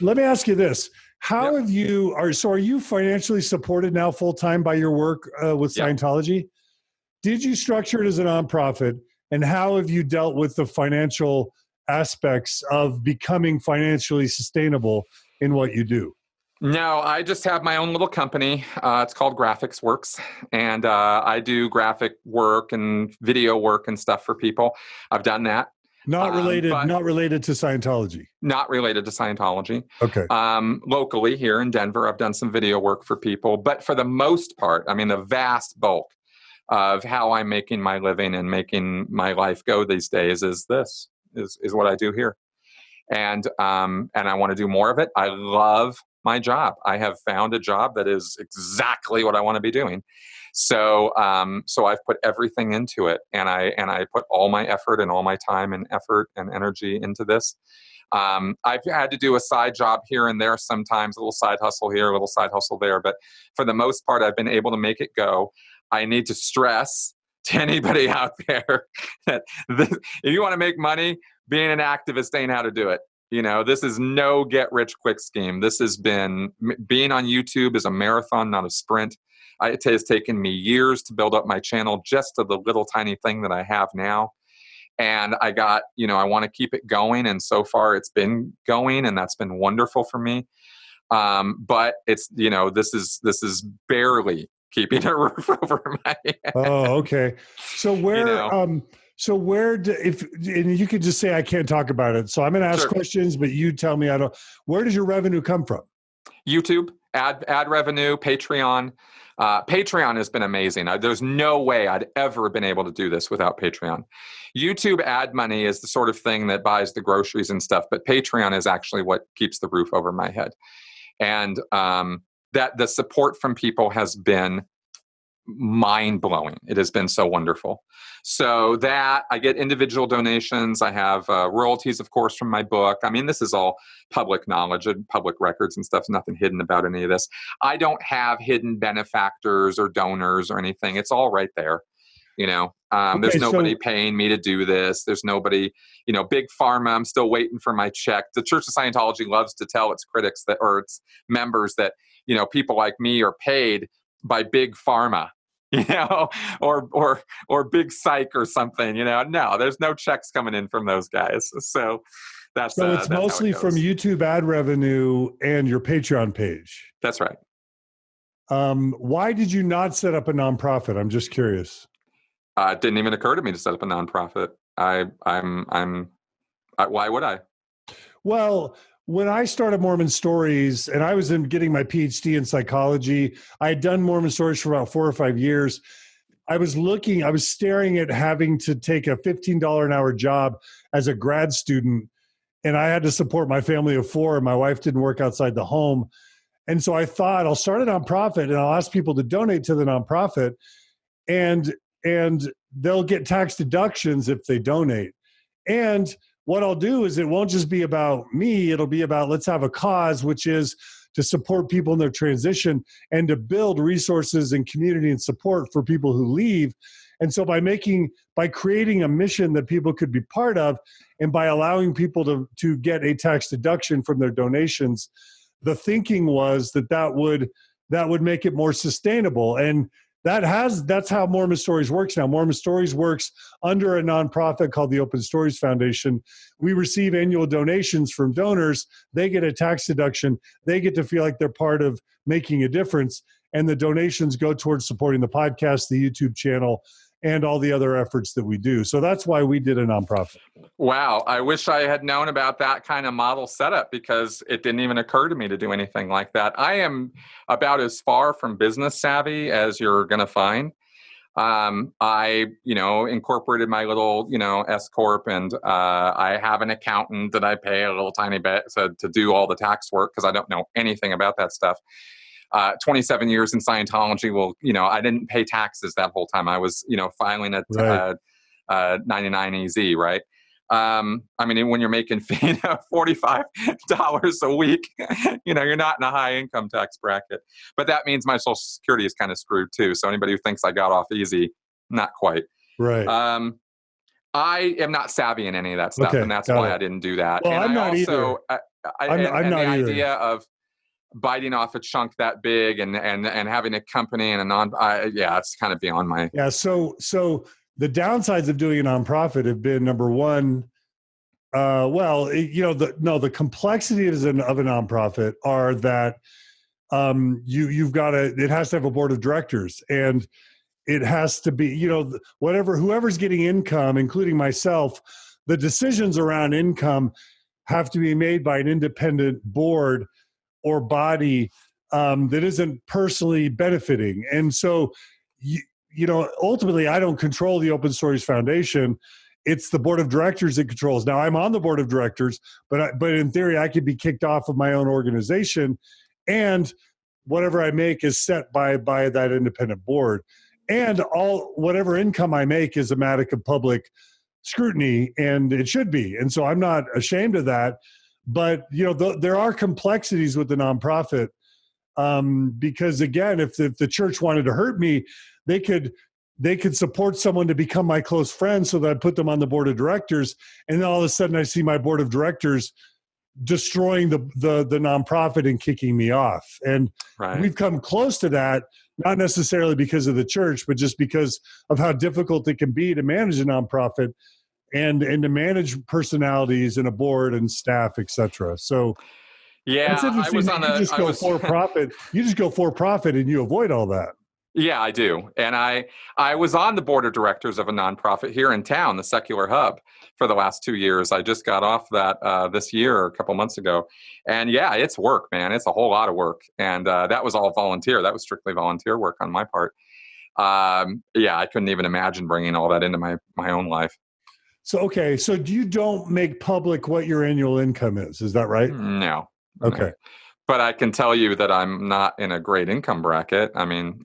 Let me ask you this. How Yep. have you, are you financially supported now full-time by your work with Yep. Scientology? Did you structure it as a nonprofit? And how have you dealt with the financial aspects of becoming financially sustainable in what you do? No, I just have my own little company. It's called Graphics Works, and I do graphic work and video work and stuff for people. I've done that. Not related to Scientology. Not related to Scientology. Okay. Locally here in Denver, I've done some video work for people, but for the most part, I mean, the vast bulk of how I'm making my living and making my life go these days is what I do here. And I want to do more of it. I love my job. I have found a job that is exactly what I want to be doing. So I've put everything into it, and I put all my effort and all my time and effort and energy into this. I've had to do a side job here and there sometimes, a little side hustle here, a little side hustle there, but for the most part, I've been able to make it go. I need to stress to anybody out there that if you want to make money, being an activist ain't how to do it. This is no get rich quick scheme. This has been, being on YouTube is a marathon, not a sprint. It has taken me years to build up my channel just to the little tiny thing that I have now. And I want to keep it going. And so far it's been going, and that's been wonderful for me. But it's, this is barely keeping a roof over my head. Oh, okay. So and you could just say, I can't talk about it. So I'm going to ask questions, but you tell me, where does your revenue come from? YouTube, ad revenue, Patreon. Patreon has been amazing. There's no way I'd ever been able to do this without Patreon. YouTube ad money is the sort of thing that buys the groceries and stuff, but Patreon is actually what keeps the roof over my head. And that the support from people has been mind-blowing. It has been so wonderful. So that I get individual donations. I have royalties, of course, from my book. I mean, this is all public knowledge and public records and stuff. Nothing hidden about any of this. I don't have hidden benefactors or donors or anything. It's all right there. There's nobody paying me to do this. There's nobody, big pharma. I'm still waiting for my check. The Church of Scientology loves to tell its critics or its members that, people like me are paid by big pharma, or big psych or something, no, there's no checks coming in from those guys. So it's mostly from YouTube ad revenue and your Patreon page. That's right. Why did you not set up a nonprofit? I'm just curious. It didn't even occur to me to set up a nonprofit. Why would I? Well, when I started Mormon Stories, and I was getting my PhD in psychology, I had done Mormon Stories for about 4 or 5 years. I was staring at having to take a $15 an hour job as a grad student, and I had to support my family of 4, and my wife didn't work outside the home. And so I thought, I'll start a nonprofit, and I'll ask people to donate to the nonprofit, and they'll get tax deductions if they donate. And what I'll do is it won't just be about me. It'll be about, let's have a cause, which is to support people in their transition and to build resources and community and support for people who leave. And so by creating a mission that people could be part of, and by allowing people to get a tax deduction from their donations, the thinking was that would make it more sustainable. And that's how Mormon Stories works now. Mormon Stories works under a nonprofit called the Open Stories Foundation. We receive annual donations from donors. They get a tax deduction. They get to feel like they're part of making a difference. And the donations go towards supporting the podcast, the YouTube channel, and all the other efforts that we do. So that's why we did a nonprofit. Wow. I wish I had known about that kind of model setup, because it didn't even occur to me to do anything like that. I am about as far from business savvy as you're going to find. I incorporated my little, S Corp, and I have an accountant that I pay a little tiny bit to do all the tax work, because I don't know anything about that stuff. 27 years in Scientology. Well, I didn't pay taxes that whole time. I was, filing at 99 EZ, right? I mean, when you're making $45 a week, you're not in a high income tax bracket. But that means my Social Security is kind of screwed too. So anybody who thinks I got off easy, not quite. Right. I am not savvy in any of that stuff, and that's why I didn't do that. Well, and I'm not either. I'm and not the either. idea of biting off a chunk that big and having a company and it's kind of beyond my. Yeah. So the downsides of doing a nonprofit have been, number one, the complexities of a nonprofit are that it has to have a board of directors, and it has to be, whoever's getting income, including myself, the decisions around income have to be made by an independent board or body that isn't personally benefiting. And so, ultimately, I don't control the Open Stories Foundation. It's the board of directors that controls. Now, I'm on the board of directors, but in theory, I could be kicked off of my own organization, and whatever I make is set by that independent board. And whatever income I make is a matter of public scrutiny, and it should be. And so I'm not ashamed of that. But there are complexities with the nonprofit, because again, if the church wanted to hurt me, they could support someone to become my close friend, so that I put them on the board of directors, and then all of a sudden I see my board of directors destroying the nonprofit and kicking me off. And we've come close to that, not necessarily because of the church, but just because of how difficult it can be to manage a nonprofit and to manage personalities and a board and staff, etc. So it's interesting. You just go for profit. You just go for profit and you avoid all that. Yeah, I do. And I was on the board of directors of a nonprofit here in town, the Secular Hub, for the last 2 years. I just got off that this year, a couple months ago. And yeah, it's work, man. It's a whole lot of work. And that was all volunteer. That was strictly volunteer work on my part. I couldn't even imagine bringing all that into my own life. So you don't make public what your annual income is. Is that right? No. Okay. No. But I can tell you that I'm not in a great income bracket. I mean,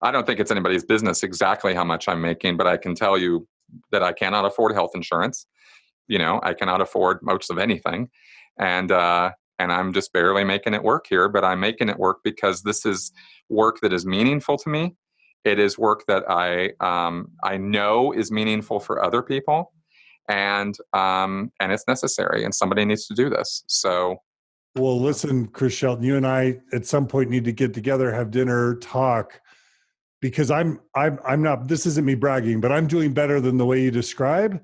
I don't think it's anybody's business exactly how much I'm making, but I can tell you that I cannot afford health insurance. I cannot afford most of anything. And I'm just barely making it work here, but I'm making it work because this is work that is meaningful to me. It is work that I know is meaningful for other people, and it's necessary, and somebody needs to do this. So. Well, listen, Chris Shelton, you and I at some point need to get together, have dinner, talk, because I'm not, this isn't me bragging, but I'm doing better than the way you describe.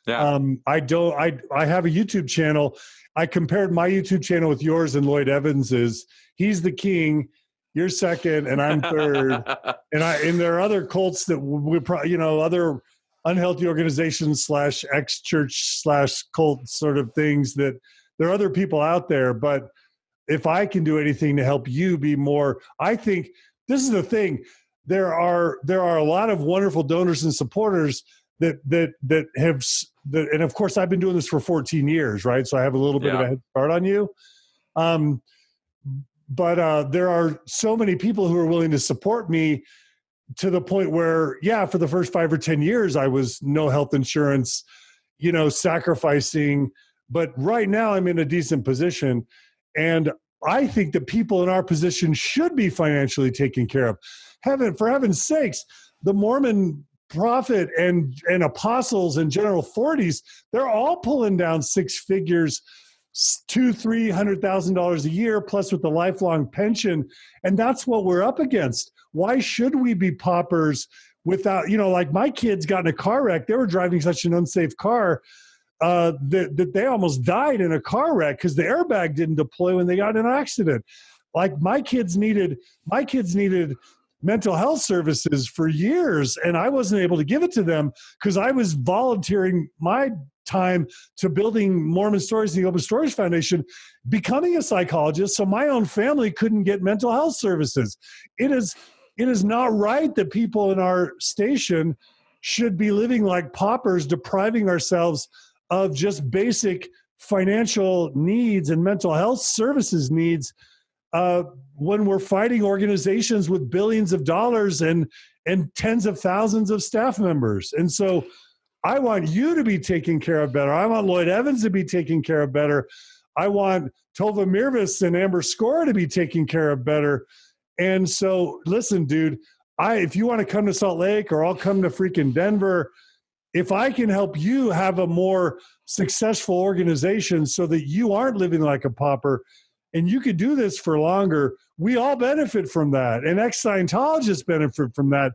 Yeah. I have a YouTube channel. I compared my YouTube channel with yours and Lloyd Evans's. He's the king, you're second, and I'm third. and there are other cults that we probably, other unhealthy organizations / ex-church / cult sort of things that. There are other people out there, but if I can do anything to help you be more, I think this is the thing. There are a lot of wonderful donors and supporters that and of course I've been doing this for 14 years, right? So I have a little bit of a head start on you. But there are so many people who are willing to support me to the point where, for the first 5 or 10 years, I was no health insurance, sacrificing. But right now I'm in a decent position, and I think that people in our position should be financially taken care of. For heaven's sakes, the Mormon prophet and apostles and general authorities, they're all pulling down six figures, $200,000-$300,000 a year, plus with the lifelong pension. And that's what we're up against. Why should we be paupers without, like my kids got in a car wreck. They were driving such an unsafe car that they almost died in a car wreck because the airbag didn't deploy when they got in an accident. Like my kids needed mental health services for years, and I wasn't able to give it to them because I was volunteering my time to building Mormon Stories and the Open Stories Foundation, becoming a psychologist, so my own family couldn't get mental health services. It is not right that people in our station should be living like paupers, depriving ourselves of just basic financial needs and mental health services needs when we're fighting organizations with billions of dollars and tens of thousands of staff members. And so I want you to be taken care of better. I want Lloyd Evans to be taken care of better. I want Tova Mirvis and Amber Score to be taken care of better. And so listen, dude, if you want to come to Salt Lake, or I'll come to freaking Denver, if I can help you have a more successful organization so that you aren't living like a pauper and you could do this for longer, we all benefit from that. And ex-Scientologists benefit from that.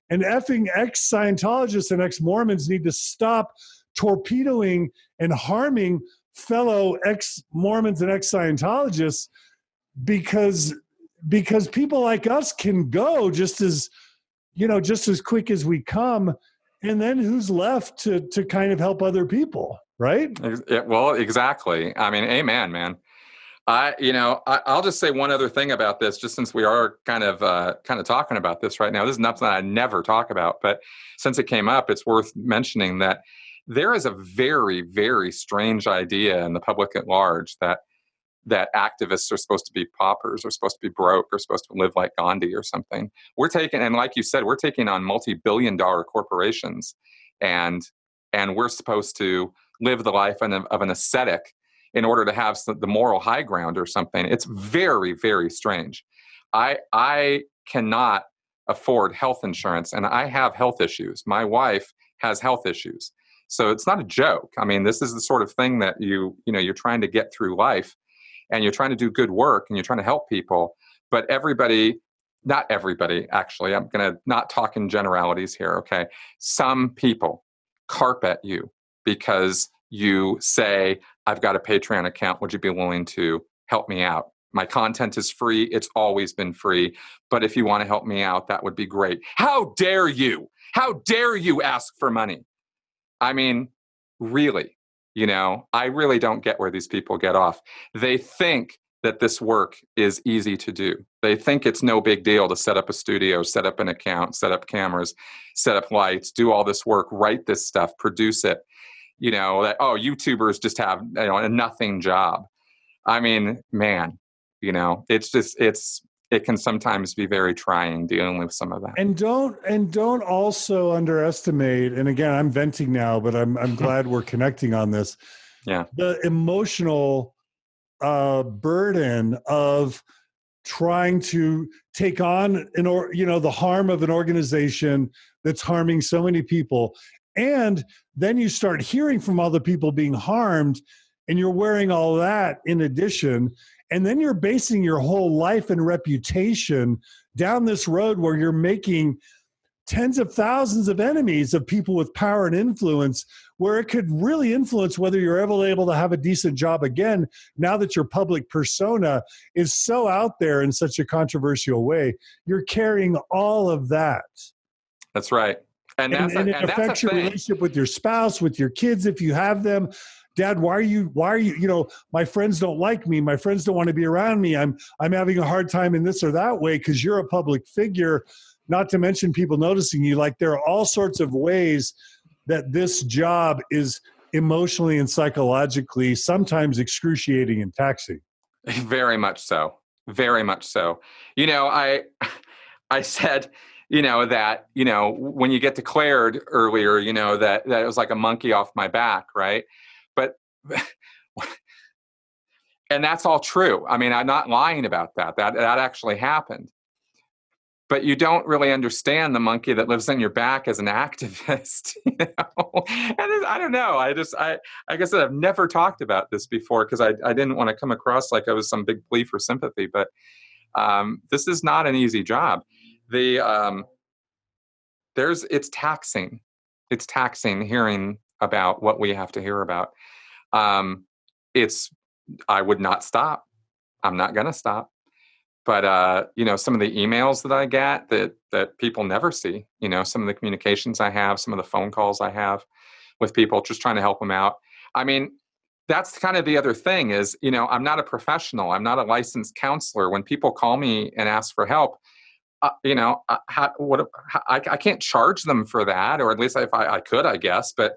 And effing ex-Scientologists and ex-Mormons need to stop torpedoing and harming fellow ex-Mormons and ex-Scientologists because people like us can go just as quick as we come. And then who's left to kind of help other people, right? Well, exactly. I mean, amen, man. I'll just say one other thing about this, just since we are kind of talking about this right now. This is nothing that I never talk about, but since it came up, it's worth mentioning that there is a very, very strange idea in the public at large that activists are supposed to be paupers, or supposed to be broke, or supposed to live like Gandhi or something. And like you said, we're taking on multi-billion-dollar corporations, and we're supposed to live the life of an ascetic in order to have the moral high ground or something. It's very, very strange. I cannot afford health insurance, and I have health issues. My wife has health issues. So it's not a joke. I mean, this is the sort of thing that you're trying to get through life, and you're trying to do good work, and you're trying to help people. But not everybody, actually, I'm going to not talk in generalities here, okay? Some people carp at you because you say, I've got a Patreon account. Would you be willing to help me out? My content is free. It's always been free. But if you want to help me out, that would be great. How dare you? How dare you ask for money? I mean, really, I really don't get where these people get off. They think that this work is easy to do. They think it's no big deal to set up a studio, set up an account, set up cameras, set up lights, do all this work, write this stuff, produce it. YouTubers just have a nothing job. I mean, man, it can sometimes be very trying dealing with some of that. And don't also underestimate, and again, I'm venting now, but I'm glad we're connecting on this. Yeah. The emotional burden of trying to take on the harm of an organization that's harming so many people. And then you start hearing from all the people being harmed, and you're wearing all that in addition. And then you're basing your whole life and reputation down this road where you're making tens of thousands of enemies of people with power and influence, where it could really influence whether you're ever able to have a decent job again, now that your public persona is so out there in such a controversial way. You're carrying all of that. That's right. And it affects your relationship with your spouse, with your kids, if you have them. Dad, why are you, my friends don't like me. My friends don't want to be around me. I'm having a hard time in this or that way because you're a public figure, not to mention people noticing you. Like, there are all sorts of ways that this job is emotionally and psychologically sometimes excruciating and taxing. Very much so. Very much so. I said, that, when you get declared earlier, that it was like a monkey off my back, right? But, and that's all true. I mean, I'm not lying about that. That actually happened. But you don't really understand the monkey that lives on your back as an activist, And I don't know. I guess I've never talked about this before because I didn't want to come across like I was some big plea for sympathy. But this is not an easy job. It's taxing. It's taxing hearing about what we have to hear about. I would not stop. I'm not going to stop. But, some of the emails that I get that people never see, some of the communications I have, some of the phone calls I have with people just trying to help them out. I mean, that's kind of the other thing is, I'm not a professional. I'm not a licensed counselor. When people call me and ask for help, I can't charge them for that, or at least if I could, I guess. But,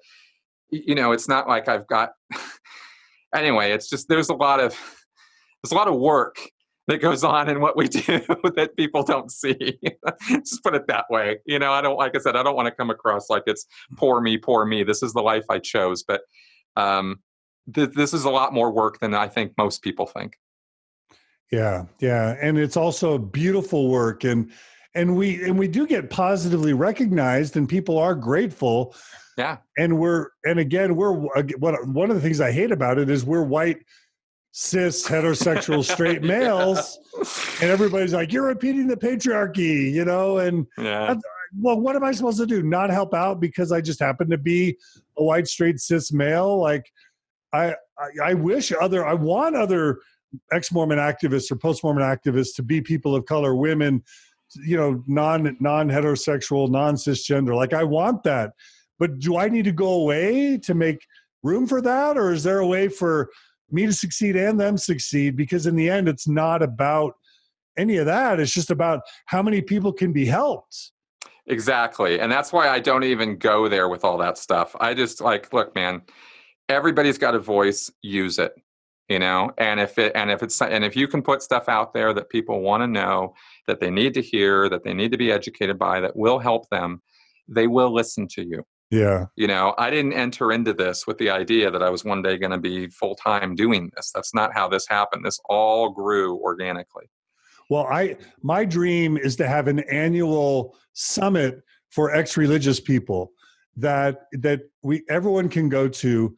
it's not like I've got, anyway, it's just, there's a lot of work that goes on in what we do that people don't see. Just put it that way. Like I said, I don't want to come across like it's poor me. This is the life I chose. But this is a lot more work than I think most people think. Yeah. And it's also beautiful work. And we do get positively recognized, and people are grateful. Yeah. And again, one of the things I hate about it is we're white, cis, heterosexual, straight males. And everybody's like, you're repeating the patriarchy, and Yeah. well, what am I supposed to do? Not help out because I just happen to be a white, straight, cis male? Like, I want other ex-Mormon activists or post-Mormon activists to be people of color, women, non-heterosexual, non-cisgender. Like, I want that. But do I need to go away to make room for that? Or is there a way for me to succeed and them succeed? Because in the end, it's not about any of that. It's just about how many people can be helped. Exactly. And that's why I don't even go there with all that stuff. I just look, man, everybody's got a voice, use it, and if you can put stuff out there that people want to know, that they need to hear, that they need to be educated by, that will help them, they will listen to you. Yeah. I didn't enter into this with the idea that I was one day going to be full-time doing this. That's not how this happened. This all grew organically. Well, my dream is to have an annual summit for ex-religious people that everyone can go to.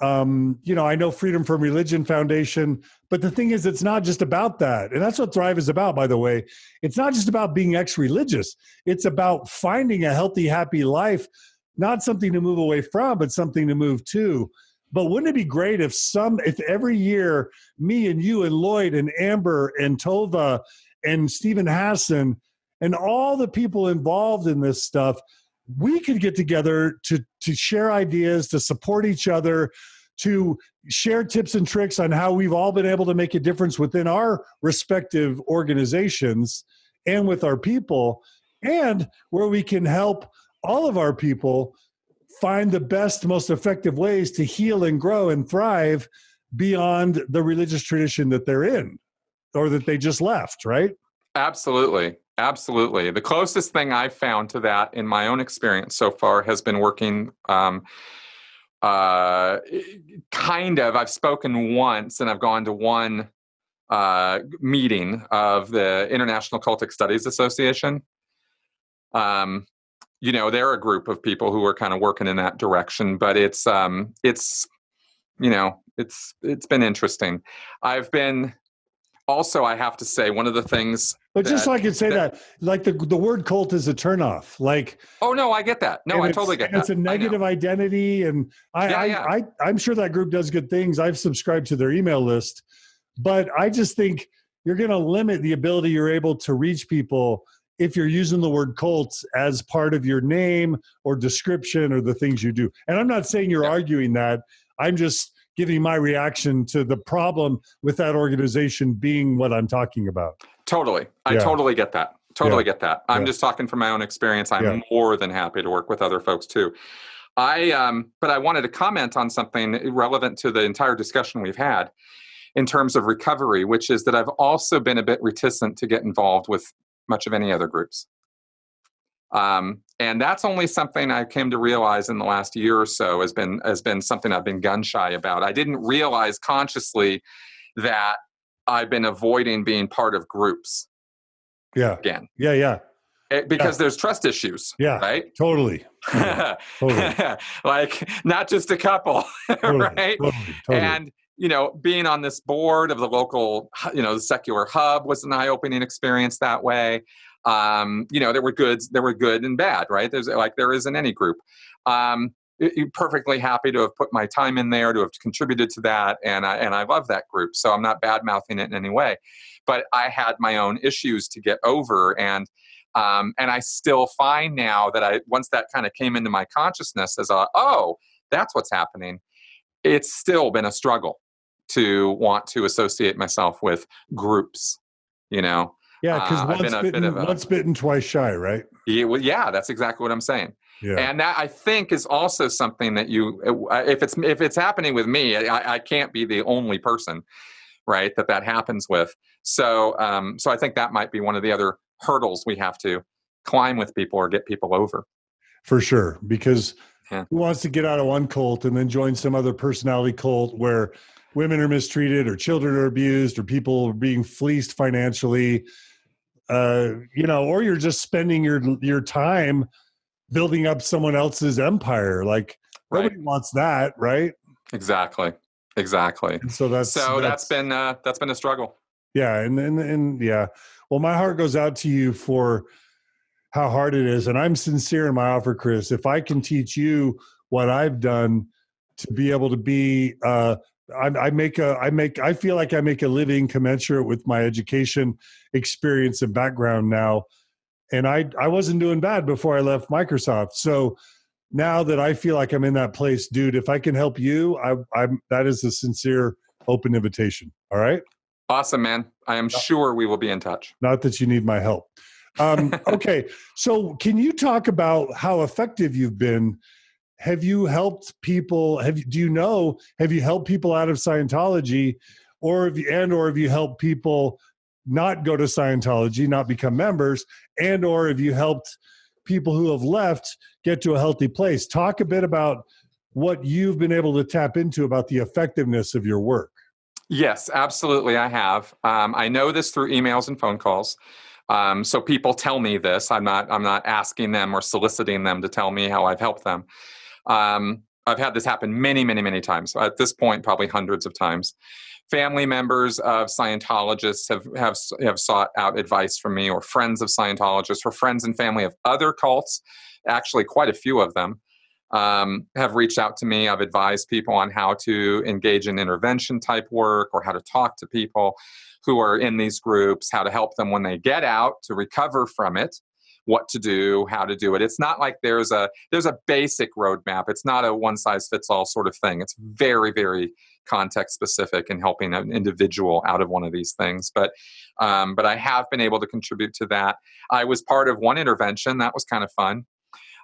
I know Freedom from Religion Foundation, but the thing is, it's not just about that. And that's what Thrive is about, by the way. It's not just about being ex-religious. It's about finding a healthy, happy life, not something to move away from, but something to move to. But wouldn't it be great if every year, me and you and Lloyd and Amber and Tova and Stephen Hassan and all the people involved in this stuff, we could get together to share ideas, to support each other, to share tips and tricks on how we've all been able to make a difference within our respective organizations and with our people, and where we can help all of our people find the best, most effective ways to heal and grow and thrive beyond the religious tradition that they're in or that they just left, right? Absolutely. Absolutely. The closest thing I've found to that in my own experience so far has been working I've spoken once and I've gone to one meeting of the International Cultic Studies Association. They're a group of people who are kind of working in that direction, but it's been interesting. I've been also, I have to say, one of the things. But just so I can say that, like the word cult is a turnoff. Like, oh no, I get that. No, I totally get that. It's a negative identity, and I'm sure that group does good things. I've subscribed to their email list, but I just think you're going to limit the ability you're able to reach people if you're using the word cults as part of your name or description or the things you do. And I'm not saying you're arguing that. I'm just giving my reaction to the problem with that organization being what I'm talking about. Totally. I totally get that. Get that. I'm just talking from my own experience. I'm more than happy to work with other folks too. But I wanted to comment on something relevant to the entire discussion we've had in terms of recovery, which is that I've also been a bit reticent to get involved with much of any other groups. And that's only something I came to realize in the last year or so has been something I've been gun shy about. I didn't realize consciously that I've been avoiding being part of groups. Yeah. Again. Yeah. Because there's trust issues. Yeah. Right? Totally. Like not just a couple. Right? Totally. And being on this board of the local, the secular hub was an eye-opening experience that way. There were good and bad, right? There is in any group. Perfectly happy to have put my time in there, to have contributed to that, and I love that group. So I'm not bad-mouthing it in any way, but I had my own issues to get over, and I still find now that once that kind of came into my consciousness as that's what's happening. It's still been a struggle to want to associate myself with groups, Yeah, because once bitten, twice shy, right? Yeah, that's exactly what I'm saying. Yeah. And that I think is also something that if it's happening with me, I can't be the only person, right, that happens with. So I think that might be one of the other hurdles we have to climb with people or get people over. For sure, because who wants to get out of one cult and then join some other personality cult where women are mistreated or children are abused or people are being fleeced financially, or you're just spending your time building up someone else's empire. Like nobody wants that, right? Exactly. And so that's been a struggle. Yeah. And yeah. Well, my heart goes out to you for how hard it is. And I'm sincere in my offer, Chris. If I can teach you what I've done to be able to be, I feel like I make a living commensurate with my education experience and background now. And I wasn't doing bad before I left Microsoft. So now that I feel like I'm in that place, dude, if I can help you, that is a sincere, open invitation. All right. Awesome, man. I am sure we will be in touch. Not that you need my help. Okay. So can you talk about how effective you've been? Have you helped people? Have you helped people out of Scientology, or have you helped people not go to Scientology, not become members, or have you helped people who have left get to a healthy place? Talk a bit about what you've been able to tap into about the effectiveness of your work. Yes, absolutely. I have. I know this through emails and phone calls. So people tell me this. I'm not asking them or soliciting them to tell me how I've helped them. I've had this happen many, many, many times. At this point, probably hundreds of times. Family members of Scientologists have sought out advice from me, or friends of Scientologists, or friends and family of other cults. Actually, quite a few of them have reached out to me. I've advised people on how to engage in intervention type work, or how to talk to people who are in these groups, how to help them when they get out to recover from it, what to do, how to do it. It's not like there's a basic roadmap. It's not a one size fits all sort of thing. It's very, very context specific in helping an individual out of one of these things. But I have been able to contribute to that. I was part of one intervention that was kind of fun.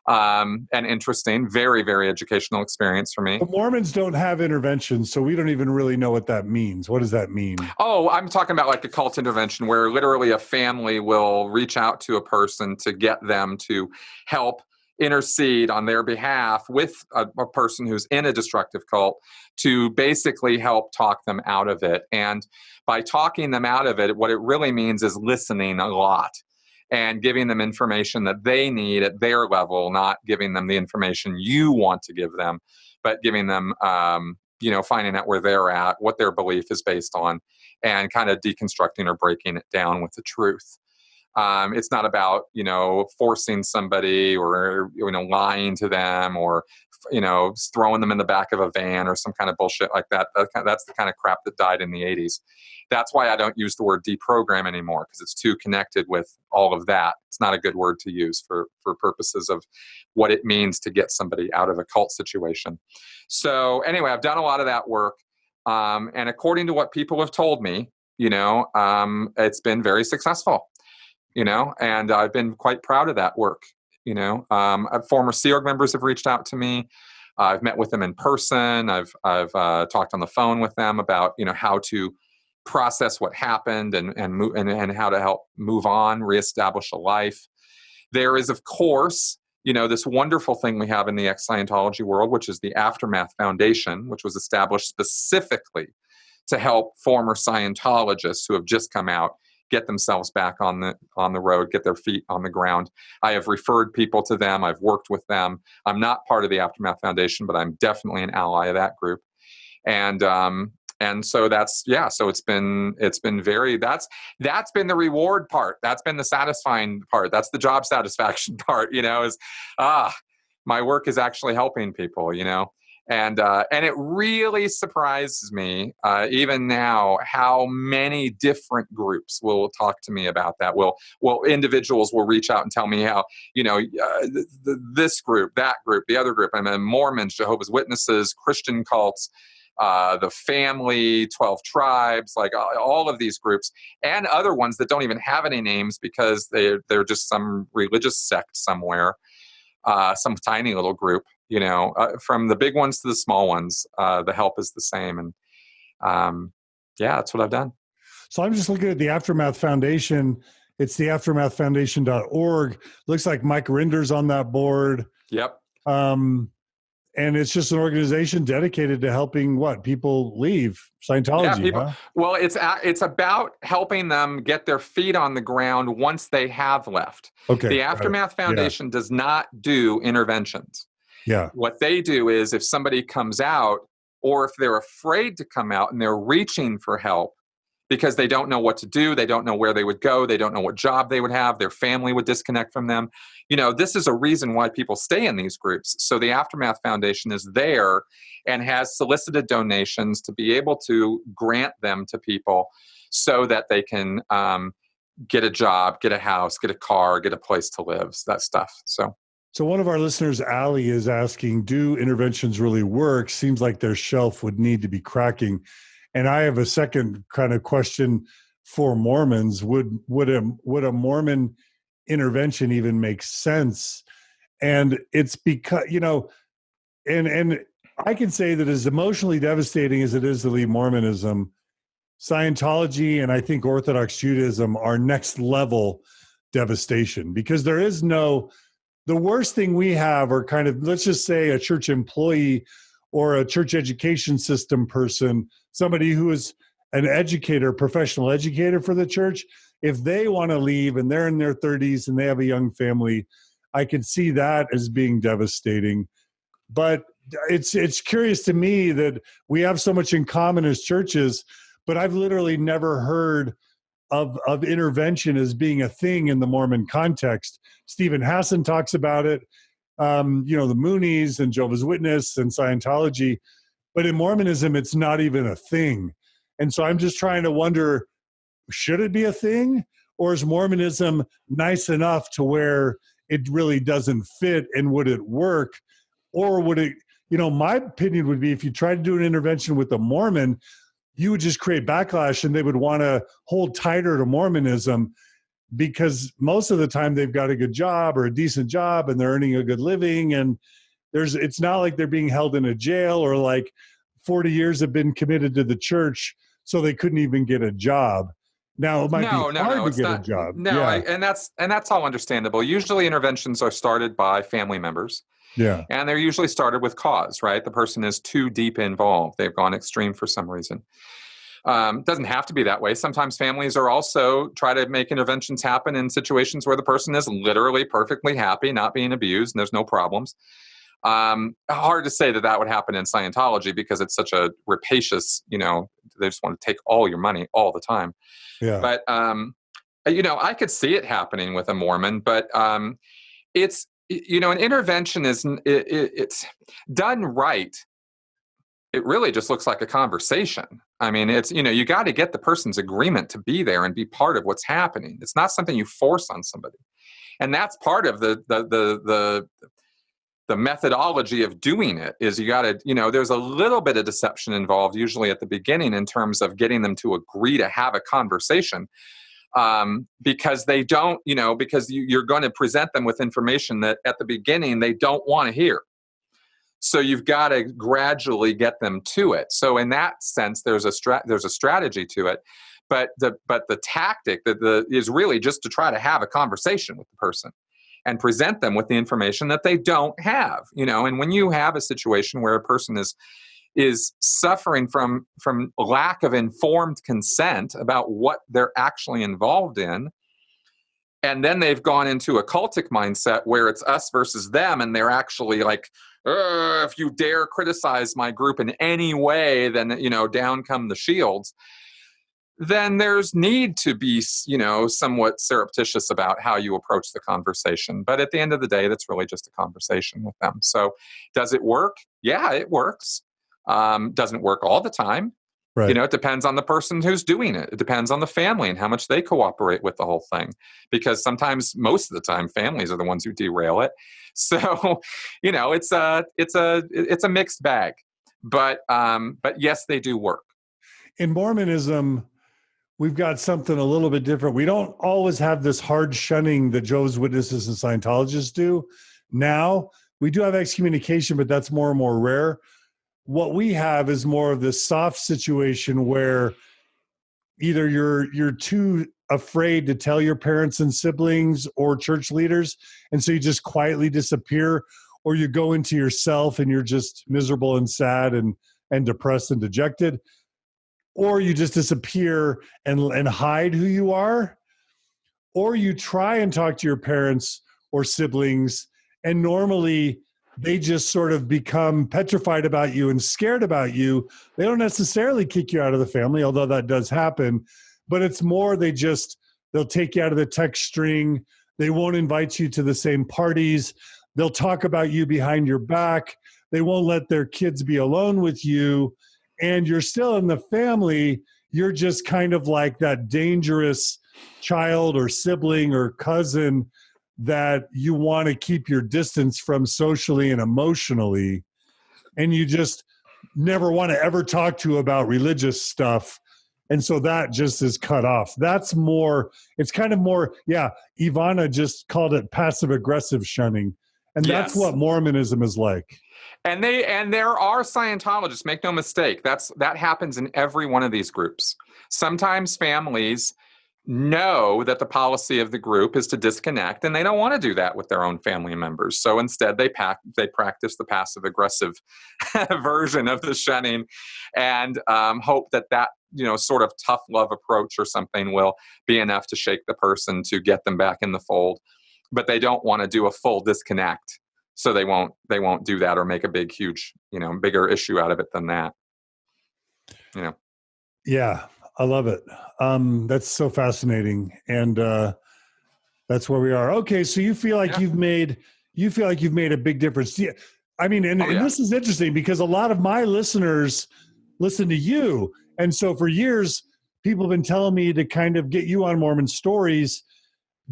And interesting, very, very educational experience for me. The Mormons don't have interventions, so we don't even really know what that means. What does that mean? Oh, I'm talking about like a cult intervention where literally a family will reach out to a person to get them to help intercede on their behalf with a person who's in a destructive cult to basically help talk them out of it. And by talking them out of it, what it really means is listening a lot and giving them information that they need at their level, not giving them the information you want to give them, but giving them, finding out where they're at, what their belief is based on, and kind of deconstructing or breaking it down with the truth. It's not about, forcing somebody or, lying to them or, throwing them in the back of a van or some kind of bullshit like that. That's the kind of crap that died in the 80s. That's why I don't use the word deprogram anymore, because it's too connected with all of that. It's not a good word to use for purposes of what it means to get somebody out of a cult situation. So anyway, I've done a lot of that work. And according to what people have told me, it's been very successful. And I've been quite proud of that work. Former Sea Org members have reached out to me. I've met with them in person. I've talked on the phone with them about, how to process what happened and how to help move on, reestablish a life. There is, of course, this wonderful thing we have in the ex-Scientology world, which is the Aftermath Foundation, which was established specifically to help former Scientologists who have just come out get themselves back on the road, get their feet on the ground. I have referred people to them. I've worked with them. I'm not part of the Aftermath Foundation, but I'm definitely an ally of that group. And so so it's been that's been the reward part. That's been the satisfying part. That's the job satisfaction part, my work is actually helping people, And it really surprises me, even now, how many different groups will talk to me about that. Individuals will reach out and tell me how, this group, that group, the other group. I mean, Mormons, Jehovah's Witnesses, Christian cults, the family, 12 tribes, like all of these groups, and other ones that don't even have any names because they're just some religious sect somewhere, some tiny little group. From the big ones to the small ones, the help is the same. And that's what I've done. So I'm just looking at the Aftermath Foundation. It's the aftermathfoundation.org. Looks like Mike Rinder's on that board. Yep. And it's just an organization dedicated to helping people leave Scientology, people. huh? Well, it's about helping them get their feet on the ground once they have left. Okay. The Aftermath Foundation does not do interventions. Yeah. What they do is if somebody comes out, or if they're afraid to come out and they're reaching for help because they don't know what to do, they don't know where they would go, they don't know what job they would have, their family would disconnect from them. This is a reason why people stay in these groups. So the Aftermath Foundation is there and has solicited donations to be able to grant them to people so that they can get a job, get a house, get a car, get a place to live, that stuff. So one of our listeners, Allie, is asking, do interventions really work? Seems like their shelf would need to be cracking. And I have a second kind of question for Mormons. Would a Mormon intervention even make sense? And it's because, and I can say that as emotionally devastating as it is to leave Mormonism, Scientology and I think Orthodox Judaism are next level devastation, because there is the worst thing we have are kind of, let's just say, a church employee or a church education system person, somebody who is an educator, professional educator for the church. If they want to leave and they're in their 30s and they have a young family, I can see that as being devastating. But it's curious to me that we have so much in common as churches, but I've literally never heard of intervention as being a thing in the Mormon context. Stephen Hassan talks about it, the Moonies and Jehovah's Witness and Scientology, but in Mormonism, it's not even a thing. And so I'm just trying to wonder, should it be a thing? Or is Mormonism nice enough to where it really doesn't fit, and would it work? Or would it, my opinion would be, if you try to do an intervention with a Mormon, you would just create backlash and they would want to hold tighter to Mormonism, because most of the time they've got a good job or a decent job and they're earning a good living. And it's not like they're being held in a jail, or like 40 years have been committed to the church, so they couldn't even get a job. Now it might be hard to get a job. No, and that's all understandable. Usually interventions are started by family members. Yeah. And they're usually started with cause, right? The person is too deep involved. They've gone extreme for some reason. Doesn't have to be that way. Sometimes families are also try to make interventions happen in situations where the person is literally perfectly happy, not being abused, and there's no problems. Hard to say that would happen in Scientology, because it's such a rapacious, they just want to take all your money all the time. Yeah. But, I could see it happening with a Mormon, but it's, an intervention is, it's done right. It really just looks like a conversation. I mean, it's, you got to get the person's agreement to be there and be part of what's happening. It's not something you force on somebody. And that's part of the methodology of doing it, is you got to, there's a little bit of deception involved, usually at the beginning, in terms of getting them to agree to have a conversation. Because they don't, because you're going to present them with information that at the beginning they don't want to hear. So you've got to gradually get them to it. So in that sense, there's a strategy to it, but the tactic is really just to try to have a conversation with the person and present them with the information that they don't have. And when you have a situation where a person is suffering from lack of informed consent about what they're actually involved in, and then they've gone into a cultic mindset where it's us versus them, and they're actually like, if you dare criticize my group in any way, then down come the shields. Then there's need to be somewhat surreptitious about how you approach the conversation. But at the end of the day, that's really just a conversation with them. So does it work? Yeah, it works. Doesn't work all the time. Right. It depends on the person who's doing it. It depends on the family and how much they cooperate with the whole thing. Because sometimes, most of the time, families are the ones who derail it. So, it's a mixed bag. But yes, they do work. In Mormonism, we've got something a little bit different. We don't always have this hard shunning that Jehovah's Witnesses and Scientologists do. Now, we do have excommunication, but that's more and more rare. What we have is more of this soft situation where either you're too afraid to tell your parents and siblings or church leaders, and so you just quietly disappear, or you go into yourself and you're just miserable and sad and depressed and dejected, or you just disappear and hide who you are, or you try and talk to your parents or siblings, and normally they just sort of become petrified about you and scared about you. They don't necessarily kick you out of the family, although that does happen, but it's more they'll take you out of the text string. They won't invite you to the same parties. They'll talk about you behind your back. They won't let their kids be alone with you. And you're still in the family. You're just kind of like that dangerous child or sibling or cousin that you want to keep your distance from socially and emotionally. And you just never want to ever talk to about religious stuff. And so that just is cut off. That's more, it's kind of more, Ivana just called it passive aggressive shunning. And that's what Mormonism is like. And there are Scientologists, make no mistake. That happens in every one of these groups. Sometimes families know that the policy of the group is to disconnect, and they don't want to do that with their own family members. So instead, they practice the passive aggressive version of the shunning, and hope that sort of tough love approach or something will be enough to shake the person to get them back in the fold. But they don't want to do a full disconnect, so they won't do that or make a huge, bigger issue out of it than that. Yeah, I love it. That's so fascinating, and that's where we are. Okay, so you feel like you've made a big difference. Yeah, I mean, and this is interesting because a lot of my listeners listen to you, and so for years, people have been telling me to kind of get you on Mormon Stories.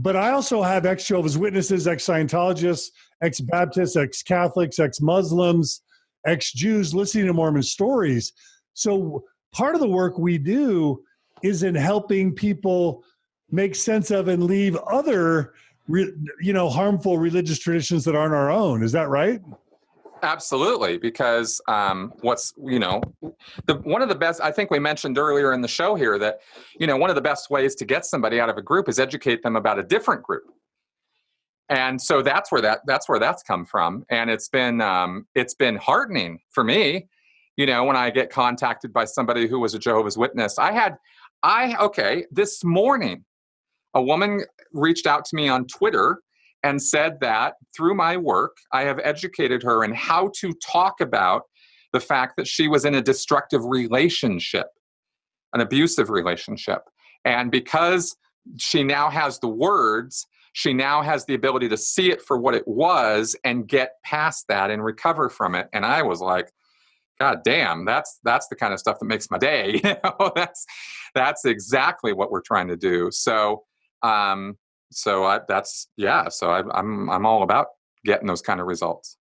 But I also have ex-Jehovah's Witnesses, ex-Scientologists, ex-Baptists, ex-Catholics, ex-Muslims, ex-Jews listening to Mormon Stories. So part of the work we do is in helping people make sense of and leave other, harmful religious traditions that aren't our own. Is that right? Absolutely, because one of the best, I think we mentioned earlier in the show here that, one of the best ways to get somebody out of a group is educate them about a different group. And so that's where that's come from. And it's been heartening for me, when I get contacted by somebody who was a Jehovah's Witness. This morning, a woman reached out to me on Twitter and said that through my work, I have educated her in how to talk about the fact that she was in a destructive relationship, an abusive relationship. And because she now has the words, she now has the ability to see it for what it was and get past that and recover from it. And I was like, God damn, that's the kind of stuff that makes my day. That's exactly what we're trying to do. So, I'm all about getting those kind of results.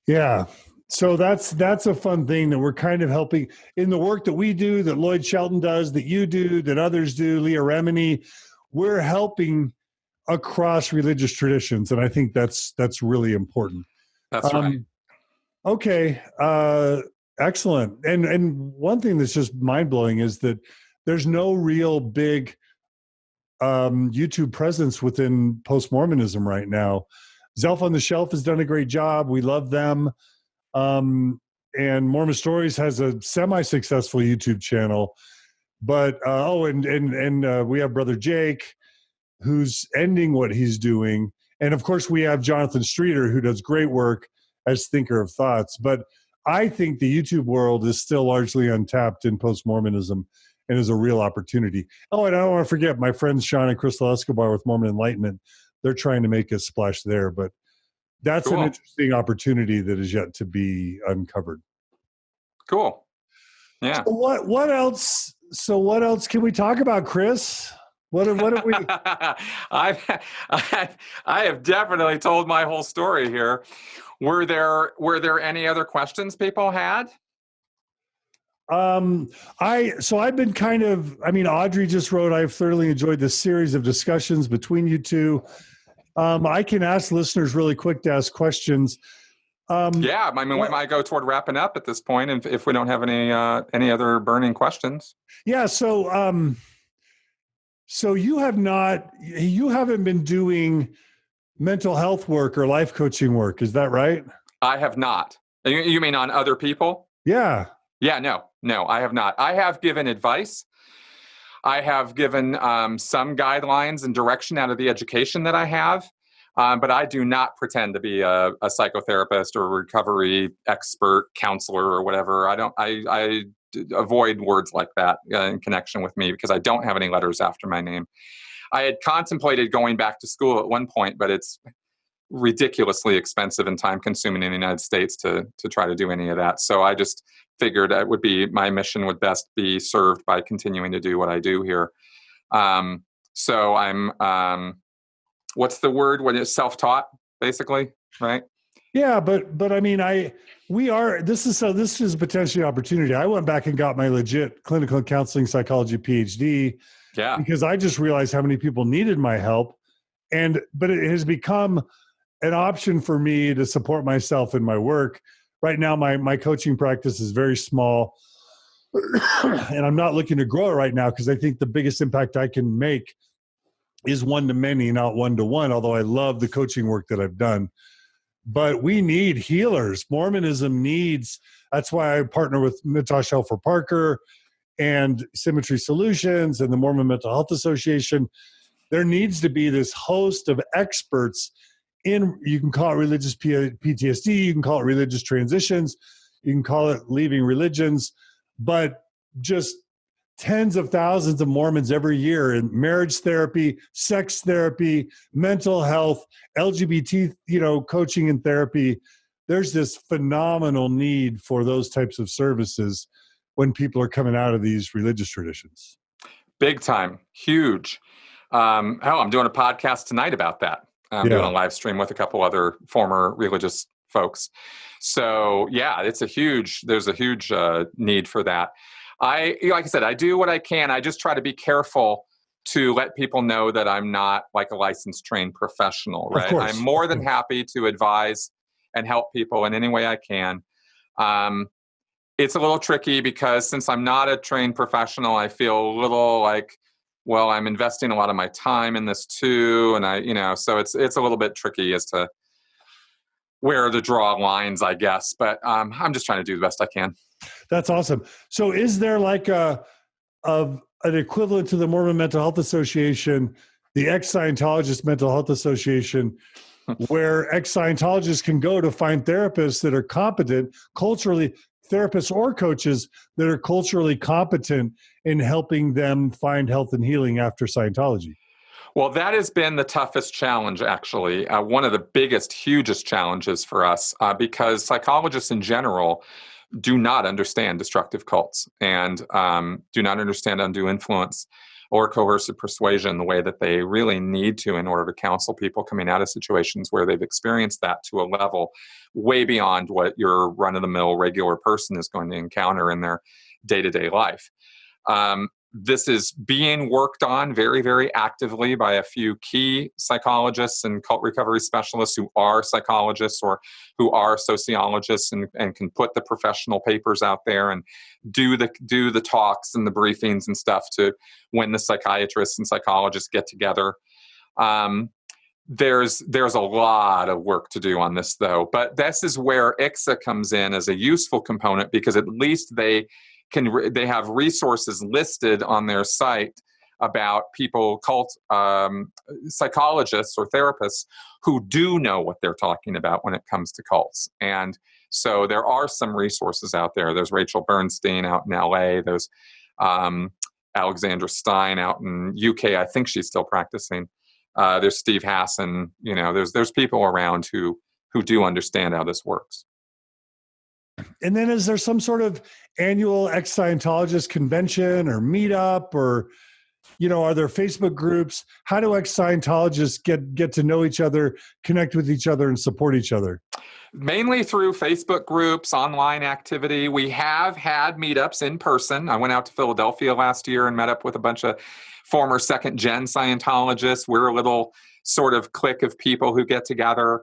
Yeah. So that's a fun thing that we're kind of helping in the work that we do, that Lloyd Shelton does, that you do, that others do, Leah Remini. We're helping across religious traditions. And I think that's really important. That's right. Okay. Excellent. And one thing that's just mind blowing is that there's no real big YouTube presence within post-Mormonism right now. Zelf on the Shelf has done a great job. We love them. And Mormon Stories has a semi-successful YouTube channel. But, we have Brother Jake, who's ending what he's doing. And, of course, we have Jonathan Streeter, who does great work as Thinker of Thoughts. But I think the YouTube world is still largely untapped in post-Mormonism and is a real opportunity. Oh, and I don't want to forget my friends Sean and Crystal Escobar with Mormon Enlightenment. They're trying to make a splash there, but that's an interesting opportunity that is yet to be uncovered. Cool. Yeah. So what else? So what else can we talk about, Chris? What have we? I have definitely told my whole story here. Were there any other questions people had? I've been Audrey just wrote, I've thoroughly enjoyed this series of discussions between you two. I can ask listeners really quick to ask questions. We might go toward wrapping up at this point if we don't have any other burning questions. Yeah. So you haven't been doing mental health work or life coaching work. Is that right? I have not. You mean on other people? Yeah. Yeah, no, I have not. I have given advice. I have given some guidelines and direction out of the education that I have, but I do not pretend to be a psychotherapist or recovery expert, counselor, or whatever. I avoid words like that in connection with me because I don't have any letters after my name. I had contemplated going back to school at one point, but it's ridiculously expensive and time consuming in the United States to try to do any of that. So I just figured it would be, my mission would best be served by continuing to do what I do here. So I'm, what's the word when it's self-taught, basically, right? Yeah, but I mean, this is potentially an opportunity. I went back and got my legit clinical and counseling psychology PhD. Yeah. Because I just realized how many people needed my help. But it has become an option for me to support myself in my work. Right now, my coaching practice is very small, and I'm not looking to grow it right now because I think the biggest impact I can make is one-to-many, not one-to-one, although I love the coaching work that I've done. But we need healers. Mormonism needs, that's why I partner with Mitosh Helfer Parker and Symmetry Solutions and the Mormon Mental Health Association. There needs to be this host of experts in, you can call it religious PTSD, you can call it religious transitions, you can call it leaving religions, but just tens of thousands of Mormons every year in marriage therapy, sex therapy, mental health, LGBT, coaching and therapy. There's this phenomenal need for those types of services when people are coming out of these religious traditions. Big time. Huge. I'm doing a podcast tonight about that. I'm doing a live stream with a couple other former religious folks. So yeah, there's a huge need for that. Like I said, I do what I can. I just try to be careful to let people know that I'm not like a licensed trained professional, right? I'm more than happy to advise and help people in any way I can. It's a little tricky because since I'm not a trained professional, I feel a little like, well, I'm investing a lot of my time in this too. And so it's a little bit tricky as to where to draw lines, I guess. But I'm just trying to do the best I can. That's awesome. So is there like an equivalent to the Mormon Mental Health Association, the Ex-Scientologist Mental Health Association, where ex-Scientologists can go to find therapists that are competent culturally, therapists or coaches that are culturally competent in helping them find health and healing after Scientology? Well, that has been the toughest challenge, actually. One of the biggest, hugest challenges for us, because psychologists in general do not understand destructive cults and do not understand undue influence or coercive persuasion the way that they really need to in order to counsel people coming out of situations where they've experienced that to a level way beyond what your run-of-the-mill regular person is going to encounter in their day-to-day life. This is being worked on very, very actively by a few key psychologists and cult recovery specialists who are psychologists or who are sociologists and can put the professional papers out there and do the talks and the briefings and stuff to when the psychiatrists and psychologists get together. There's a lot of work to do on this, though. But this is where ICSA comes in as a useful component because at least they have resources listed on their site about people, cult psychologists or therapists who do know what they're talking about when it comes to cults. And so there are some resources out there. There's Rachel Bernstein out in LA. There's Alexandra Stein out in UK. I think she's still practicing. There's Steve Hassan. There's people around who do understand how this works. And then is there some sort of annual ex-Scientologist convention or meetup or, are there Facebook groups? How do ex-Scientologists get to know each other, connect with each other, and support each other? Mainly through Facebook groups, online activity. We have had meetups in person. I went out to Philadelphia last year and met up with a bunch of former second-gen Scientologists. We're a little sort of clique of people who get together.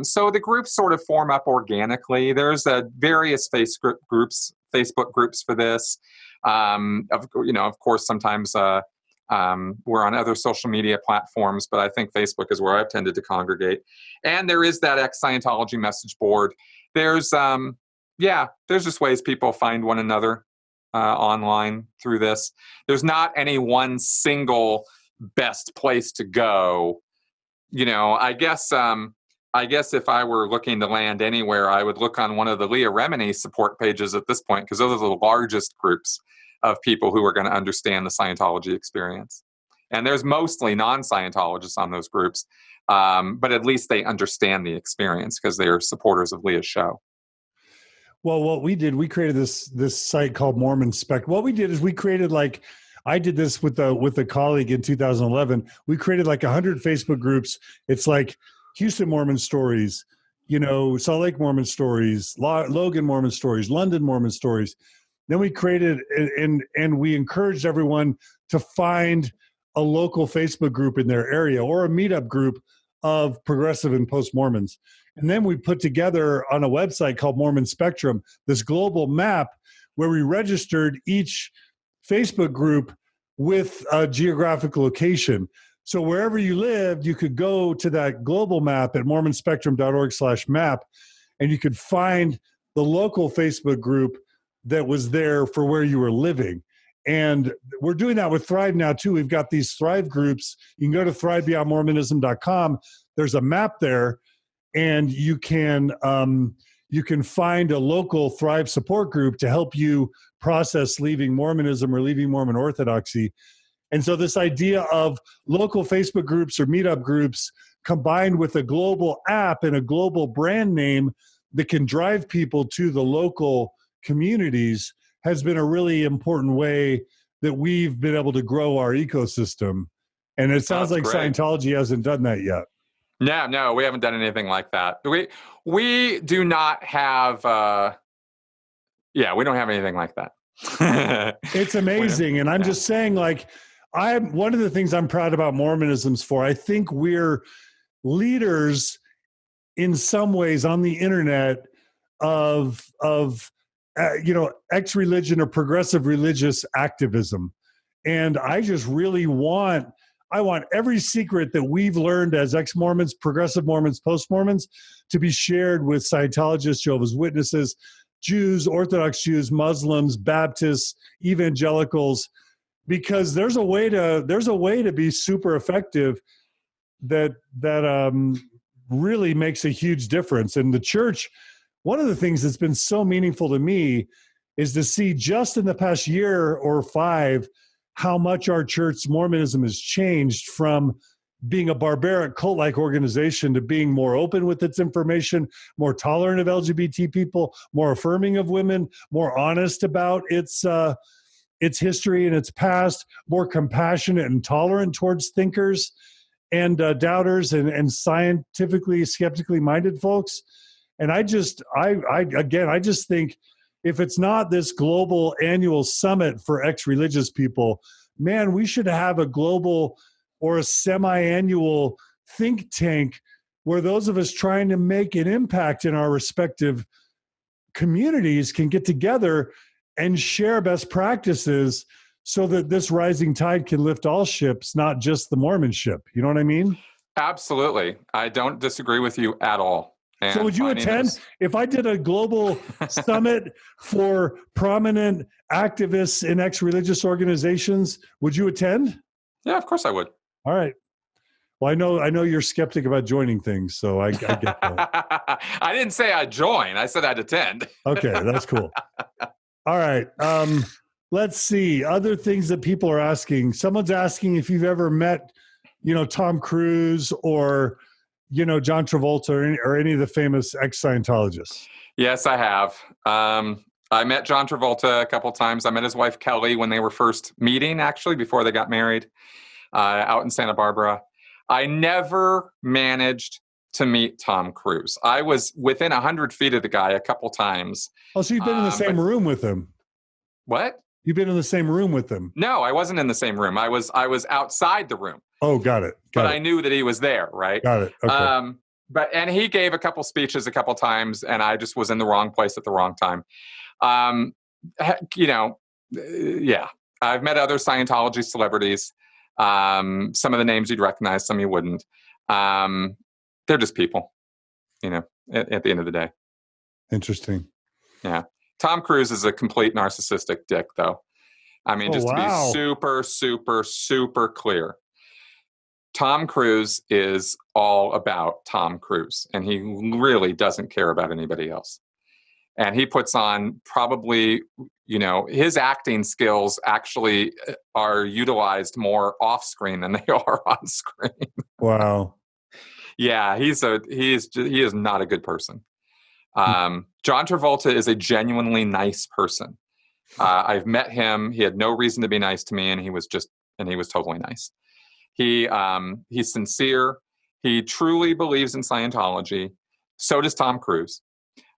So the groups sort of form up organically. There's various Facebook groups for this. Of course, sometimes We're on other social media platforms, but I think Facebook is where I've tended to congregate. And there is that ex-Scientology message board. There's just ways people find one another online through this. There's not any one single best place to go. I guess if I were looking to land anywhere, I would look on one of the Leah Remini support pages at this point, because those are the largest groups of people who are going to understand the Scientology experience. And there's mostly non-Scientologists on those groups, but at least they understand the experience because they are supporters of Leah's show. Well, what we did, we created this site called Mormon Spectrum. What we did is we created I did this with a colleague in 2011. We created 100 Facebook groups. It's like Houston Mormon Stories, Salt Lake Mormon Stories, Logan Mormon Stories, London Mormon Stories. Then we created and we encouraged everyone to find a local Facebook group in their area or a meetup group of progressive and post-Mormons. And then we put together on a website called Mormon Spectrum this global map where we registered each Facebook group with a geographic location. So wherever you lived, you could go to that global map at mormonspectrum.org/map, and you could find the local Facebook group that was there for where you were living. And we're doing that with Thrive now too. We've got these Thrive groups. You can go to thrivebeyondmormonism.com. There's a map there, and you can find a local Thrive support group to help you process leaving Mormonism or leaving Mormon Orthodoxy. And so this idea of local Facebook groups or meetup groups combined with a global app and a global brand name that can drive people to the local communities has been a really important way that we've been able to grow our ecosystem. And it sounds like great. Scientology hasn't done that yet. No, we haven't done anything like that. We do not have, we don't have anything like that. It's amazing. And I'm just saying, one of the things I'm proud about Mormonism's for, I think we're leaders in some ways on the internet of ex-religion or progressive religious activism. And I just really want every secret that we've learned as ex-Mormons, progressive Mormons, post-Mormons to be shared with Scientologists, Jehovah's Witnesses, Jews, Orthodox Jews, Muslims, Baptists, evangelicals, because there's a way to be super effective that really makes a huge difference. And the church, one of the things that's been so meaningful to me is to see just in the past year or 5 how much our church, Mormonism, has changed from being a barbaric cult-like organization to being more open with its information, more tolerant of LGBT people, more affirming of women, more honest about its history and its past, more compassionate and tolerant towards thinkers and doubters and scientifically, skeptically minded folks. And I just think if it's not this global annual summit for ex-religious people, man, we should have a global or a semi-annual think tank where those of us trying to make an impact in our respective communities can get together and share best practices so that this rising tide can lift all ships, not just the Mormon ship. You know what I mean? Absolutely. I don't disagree with you at all. And so would you attend if I did a global summit for prominent activists in ex-religious organizations? Would you attend? Yeah, of course I would. All right. Well, I know you're skeptic about joining things, so I get that. I didn't say I'd join. I said I'd attend. Okay, that's cool. All right. Let's see. Other things that people are asking. Someone's asking if you've ever met, Tom Cruise or John Travolta or any of the famous ex-Scientologists. Yes, I have. I met John Travolta a couple times. I met his wife, Kelly, when they were first meeting, actually, before they got married out in Santa Barbara. I never managed to meet Tom Cruise. I was within 100 feet of the guy a couple times. Oh, so you've been in the same room with him. What? You've been in the same room with him. No, I wasn't in the same room. I was outside the room. Oh, got it. But I knew that he was there, right? Got it. Okay. And he gave a couple speeches a couple times, and I just was in the wrong place at the wrong time. Yeah. I've met other Scientology celebrities. Some of the names you'd recognize, some you wouldn't. They're just people, at the end of the day. Interesting. Yeah. Tom Cruise is a complete narcissistic dick, though. I mean, to be super, super, super clear, Tom Cruise is all about Tom Cruise, and he really doesn't care about anybody else. And he puts on probably, his acting skills actually are utilized more off screen than they are on screen. Wow. Yeah, he is not a good person. John Travolta is a genuinely nice person. I've met him. He had no reason to be nice to me, and he was totally nice. He's sincere. He truly believes in Scientology. So does Tom Cruise.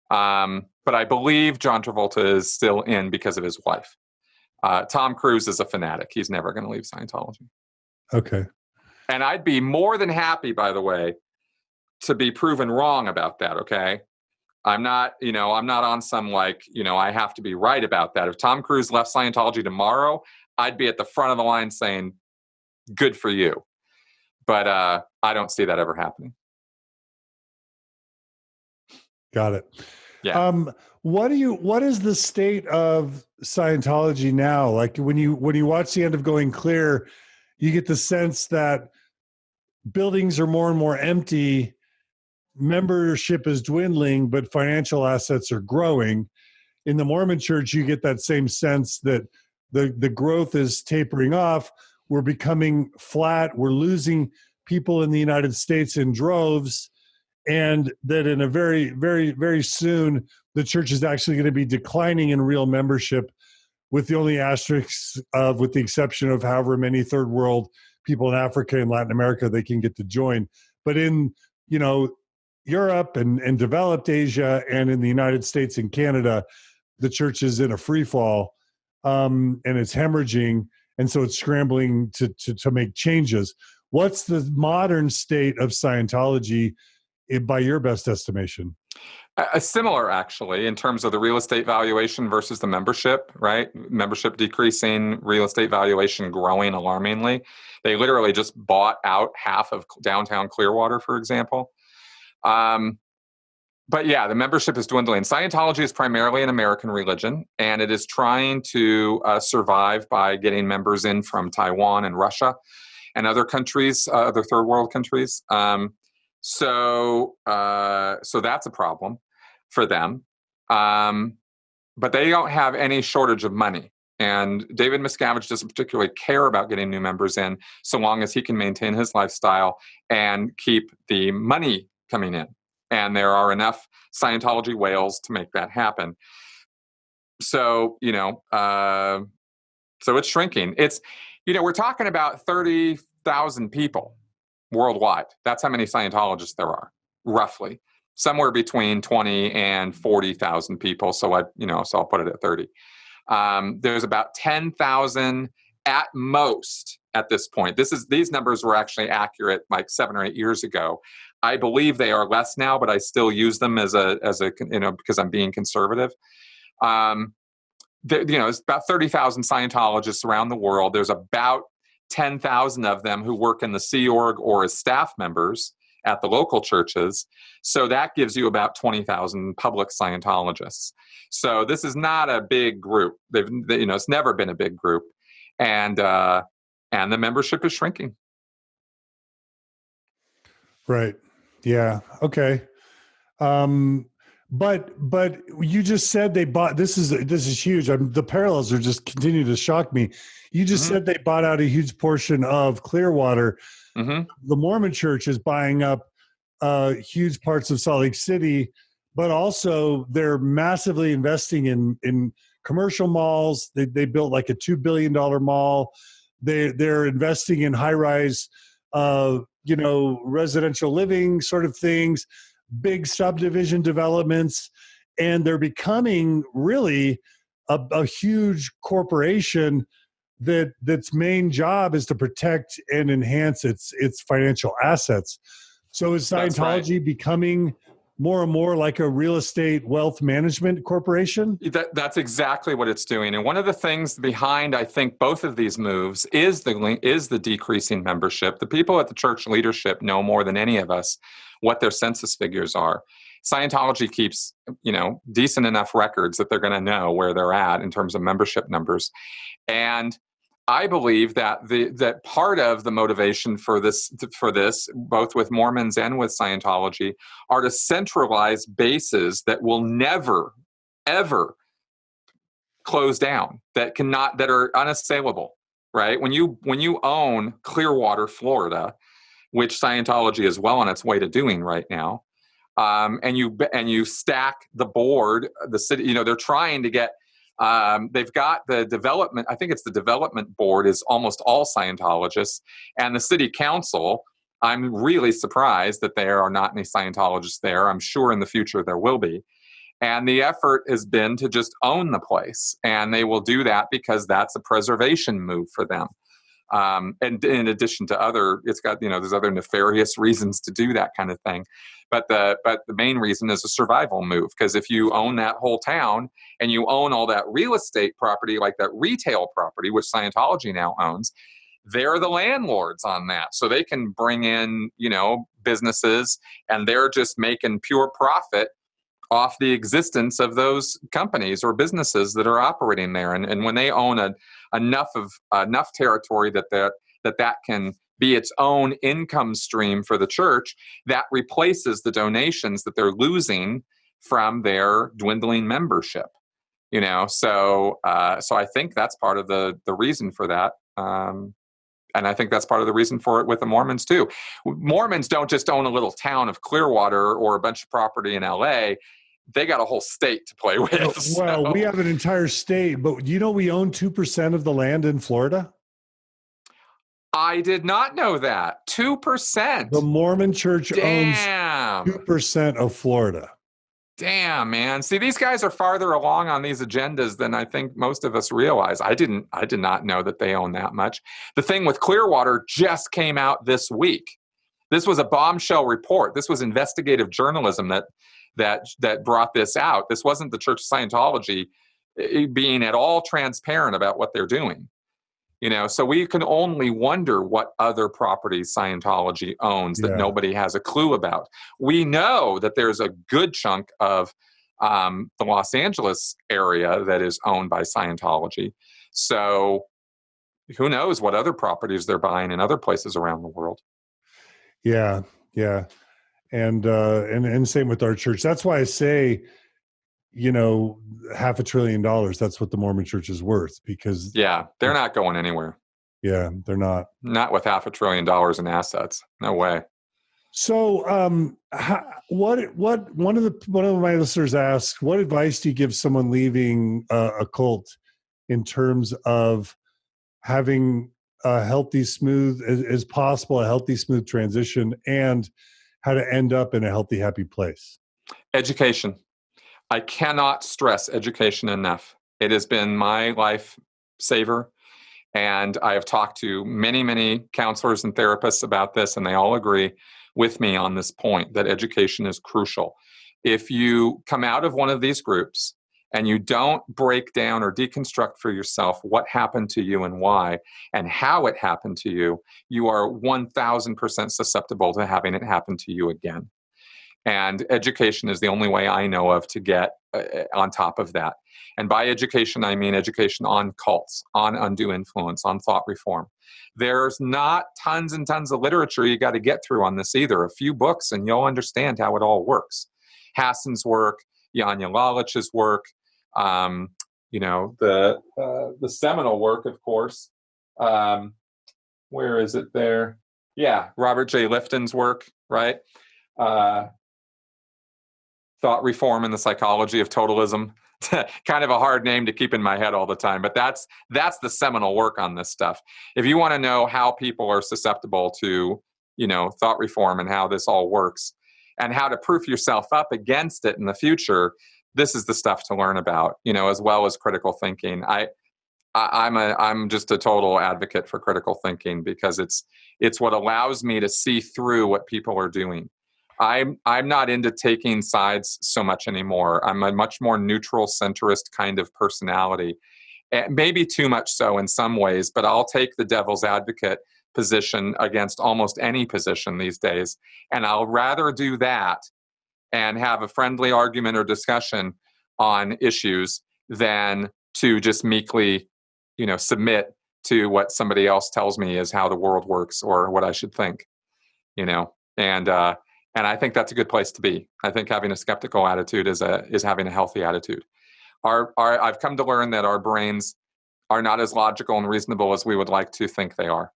But I believe John Travolta is still in because of his wife. Tom Cruise is a fanatic. He's never going to leave Scientology. Okay. And I'd be more than happy, by the way, to be proven wrong about that. Okay. I'm not on some I have to be right about that. If Tom Cruise left Scientology tomorrow, I'd be at the front of the line saying, good for you. But I don't see that ever happening. Got it. Yeah. What is the state of Scientology now? Like when you watch the end of Going Clear, you get the sense that buildings are more and more empty, membership is dwindling, but financial assets are growing. In the Mormon Church, you get that same sense that the growth is tapering off. We're becoming flat. We're losing people in the United States in droves. And that in a very, very, very soon, the church is actually going to be declining in real membership, with the only asterisks with the exception of however many third world people in Africa and Latin America they can get to join. But in, Europe and developed Asia and in the United States and Canada, the church is in a free fall, and it's hemorrhaging. And so it's scrambling to make changes. What's the modern state of Scientology by your best estimation? Similar, actually, in terms of the real estate valuation versus the membership, right? Membership decreasing, real estate valuation growing alarmingly. They literally just bought out half of downtown Clearwater, for example. But yeah, the membership is dwindling. Scientology is primarily an American religion, and it is trying to survive by getting members in from Taiwan and Russia and other countries, other third world countries. So that's a problem for them. But they don't have any shortage of money. And David Miscavige doesn't particularly care about getting new members in so long as he can maintain his lifestyle and keep the money coming in. And there are enough Scientology whales to make that happen. So, so it's shrinking. It's, we're talking about 30,000 people worldwide. That's how many Scientologists there are, roughly. Somewhere between 20 and 40,000 people. So I'll put it at 30. There's about 10,000 at most at this point. These numbers were actually accurate like 7 or 8 years ago. I believe they are less now, but I still use them as a because I'm being conservative. It's about 30,000 Scientologists around the world. There's about 10,000 of them who work in the Sea Org or as staff members at the local churches. So that gives you about 20,000 public Scientologists. So this is not a big group. It's never been a big group, and the membership is shrinking. Right. Yeah. Okay. But you just said they bought. This is huge. The parallels are just continue to shock me. You just said they bought out a huge portion of Clearwater. The Mormon Church is buying up huge parts of Salt Lake City, but also they're massively investing in commercial malls. They built like a $2 billion mall. They're investing in high-rise, residential living sort of things, big subdivision developments, and they're becoming really a huge corporation that's main job is to protect and enhance its financial assets. So is Scientology becoming more and more like a real estate wealth management corporation? That's exactly what it's doing. And one of the things behind, I think, both of these moves is the decreasing membership. The people at the church leadership know more than any of us what their census figures are. Scientology keeps, decent enough records that they're going to know where they're at in terms of membership numbers. And I believe that that part of the motivation for this, both with Mormons and with Scientology, are to centralize bases that will never, ever close down, that are unassailable. Right? When you own Clearwater, Florida, which Scientology is well on its way to doing right now, and you stack the board, the city. They're trying to get. They've got the development, I think it's the development board is almost all Scientologists, and the city council, I'm really surprised that there are not any Scientologists there. I'm sure in the future there will be. And the effort has been to just own the place, and they will do that because that's a preservation move for them. And in addition to it's got, there's other nefarious reasons to do that kind of thing. But the main reason is a survival move, because if you own that whole town and you own all that real estate property, like that retail property, which Scientology now owns, they're the landlords on that. So they can bring in, businesses, and they're just making pure profit off the existence of those companies or businesses that are operating there. And when they own enough territory that can be its own income stream for the church, that replaces the donations that they're losing from their dwindling membership. So I think that's part of the reason for that. And I think that's part of the reason for it with the Mormons too. Mormons don't just own a little town of Clearwater or a bunch of property in LA. They got a whole state to play with. Well, we have an entire state, but we own 2% of the land in Florida? I did not know that. 2%. The Mormon Church owns 2% of Florida. Damn, man. See, these guys are farther along on these agendas than I think most of us realize. I did not know that they own that much. The thing with Clearwater just came out this week. This was a bombshell report. This was investigative journalism that brought this out. This wasn't the Church of Scientology being at all transparent about what they're doing. So we can only wonder what other properties Scientology owns that nobody has a clue about. We know that there's a good chunk of the Los Angeles area that is owned by Scientology. So who knows what other properties they're buying in other places around the world. Yeah. And same with our church. That's why I say, $500 billion. That's what the Mormon Church is worth, because they're not going anywhere. Yeah, they're not. Not with $500 billion in assets. No way. So, what one of my listeners asked, what advice do you give someone leaving a cult in terms of having a healthy, smooth as possible, a healthy, smooth transition, and how to end up in a healthy, happy place? Education. I cannot stress education enough. It has been my life saver. And I have talked to many, many counselors and therapists about this, and they all agree with me on this point, that education is crucial. If you come out of one of these groups and you don't break down or deconstruct for yourself what happened to you and why and how it happened to you, you are 1,000% susceptible to having it happen to you again. And education is the only way I know of to get on top of that. And by education, I mean education on cults, on undue influence, on thought reform. There's not tons and tons of literature you got to get through on this either. A few books and you'll understand how it all works. Hassan's work, Janja Lalich's work, the seminal work, of course. Where is it there? Yeah, Robert J. Lifton's work, right? Thought Reform and the Psychology of Totalism. Kind of a hard name to keep in my head all the time, but that's the seminal work on this stuff. If you want to know how people are susceptible to, thought reform and how this all works and how to proof yourself up against it in the future, this is the stuff to learn about, as well as critical thinking. I'm just a total advocate for critical thinking because it's what allows me to see through what people are doing. I'm not into taking sides so much anymore. I'm a much more neutral, centrist kind of personality. And maybe too much so in some ways, but I'll take the devil's advocate position against almost any position these days. And I'll rather do that and have a friendly argument or discussion on issues than to just meekly, submit to what somebody else tells me is how the world works or what I should think, and I think that's a good place to be. I think having a skeptical attitude is having a healthy attitude. I've come to learn that our brains are not as logical and reasonable as we would like to think they are.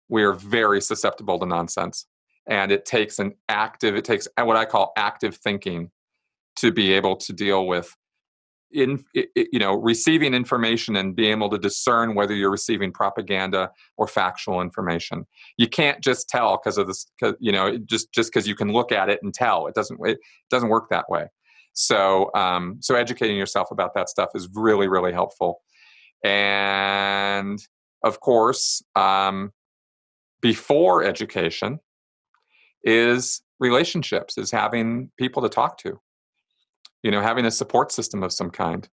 We are very susceptible to nonsense. And it takes what I call active thinking to be able to deal with receiving information and being able to discern whether you're receiving propaganda or factual information. You can't just tell because of this, just because you can look at it and tell. It doesn't work that way. So educating yourself about that stuff is really, really helpful. And of course, before education is relationships, is having people to talk to, having a support system of some kind.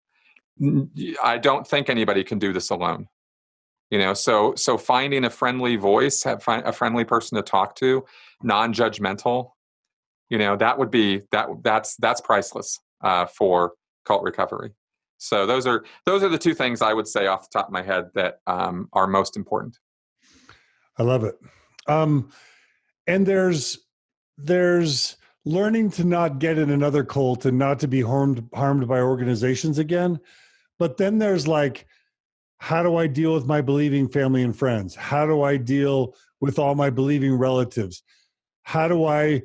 I don't think anybody can do this alone. So finding a friendly voice, a friendly person to talk to, non-judgmental, that would be that's priceless for cult recovery. So those are the two things I would say off the top of my head that are most important. I love it. And there's learning to not get in another cult and not to be harmed by organizations again. But then there's how do I deal with my believing family and friends? How do I deal with all my believing relatives? How do I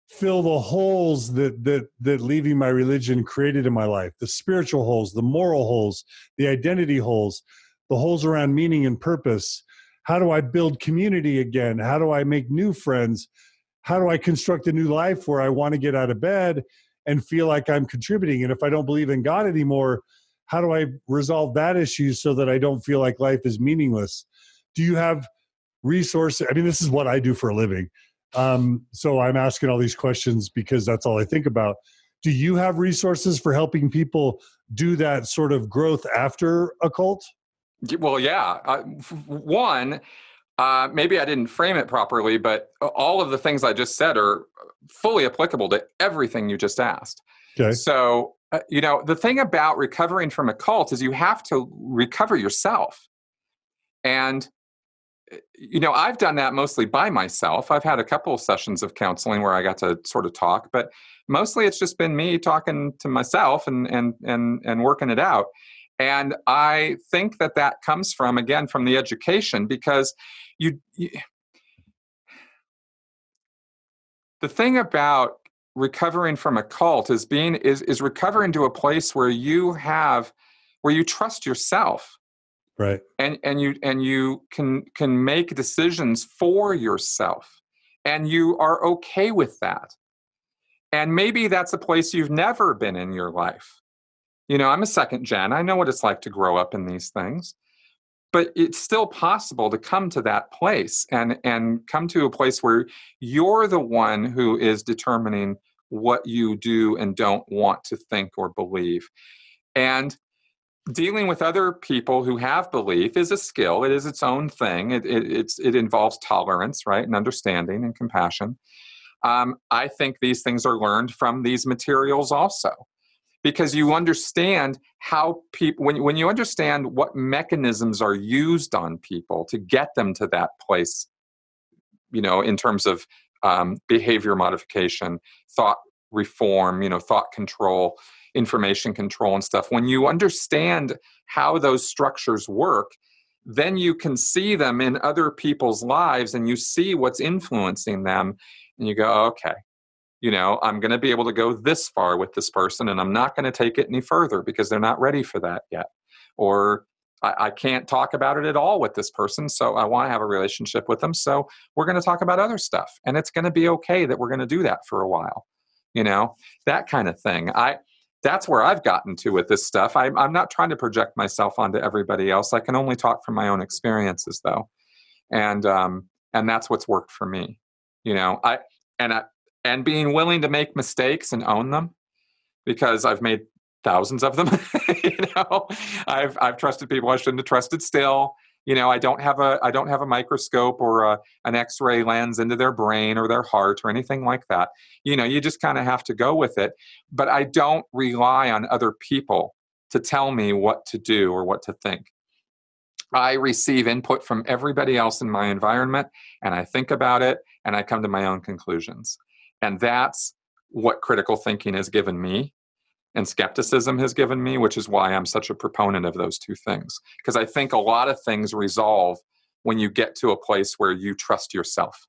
fill the holes that leaving my religion created in my life? The spiritual holes, the moral holes, the identity holes, the holes around meaning and purpose. How do I build community again? How do I make new friends? How do I construct a new life where I want to get out of bed and feel like I'm contributing? And if I don't believe in God anymore, how do I resolve that issue so that I don't feel like life is meaningless? Do you have resources? I mean, this is what I do for a living. So I'm asking all these questions because that's all I think about. Do you have resources for helping people do that sort of growth after a cult? Well, yeah. One, maybe I didn't frame it properly, but all of the things I just said are fully applicable to everything you just asked. Okay. So, the thing about recovering from a cult is you have to recover yourself. And, I've done that mostly by myself. I've had a couple of sessions of counseling where I got to sort of talk, but mostly it's just been me talking to myself and working it out. And I think that comes from the education, because the thing about recovering from a cult is recovering to a place where you trust yourself, right? And you can make decisions for yourself, and you are okay with that. And maybe that's a place you've never been in your life. I'm a second gen. I know what it's like to grow up in these things, but it's still possible to come to that place and come to a place where you're the one who is determining what you do and don't want to think or believe. And dealing with other people who have belief is a skill. It is its own thing. It involves tolerance, right, and understanding and compassion. I think these things are learned from these materials also. Because you understand how people, when you understand what mechanisms are used on people to get them to that place, in terms of behavior modification, thought reform, thought control, information control and stuff. When you understand how those structures work, then you can see them in other people's lives and you see what's influencing them. And you go, okay, I'm going to be able to go this far with this person, and I'm not going to take it any further because they're not ready for that yet. Or I can't talk about it at all with this person, so I want to have a relationship with them. So we're going to talk about other stuff, and it's going to be okay that we're going to do that for a while. That kind of thing. That's where I've gotten to with this stuff. I'm not trying to project myself onto everybody else. I can only talk from my own experiences, though, and that's what's worked for me. and being willing to make mistakes and own them, because I've made thousands of them. I've trusted people I shouldn't have trusted still. I don't have a microscope or an X-ray lens into their brain or their heart or anything like that. You just kind of have to go with it. But I don't rely on other people to tell me what to do or what to think. I receive input from everybody else in my environment, and I think about it, and I come to my own conclusions. And that's what critical thinking has given me, and skepticism has given me, which is why I'm such a proponent of those two things. Because I think a lot of things resolve when you get to a place where you trust yourself.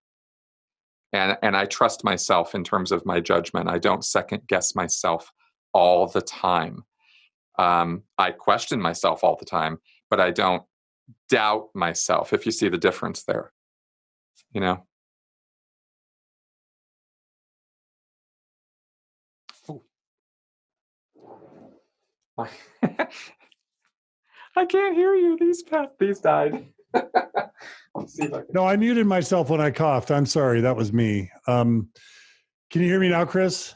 And I trust myself in terms of my judgment. I don't second guess myself all the time. I question myself all the time, but I don't doubt myself, if you see the difference there. I can't hear you. These died. Let's see if I can. No, I muted myself when I coughed. I'm sorry. That was me. Can you hear me now, Chris?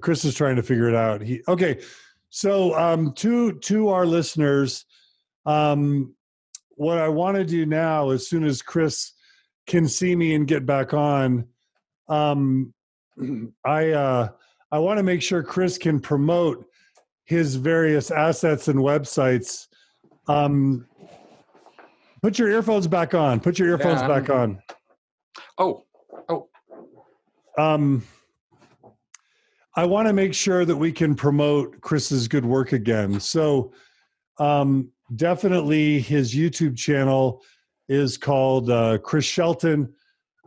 Chris is trying to figure it out. Okay. So to our listeners, what I want to do now, as soon as Chris can see me and get back on, I want to make sure Chris can promote his various assets and websites. Put your earphones back on. Put your earphones back on. Oh. I want to make sure that we can promote Chris's good work again. So definitely his YouTube channel is called Chris Shelton.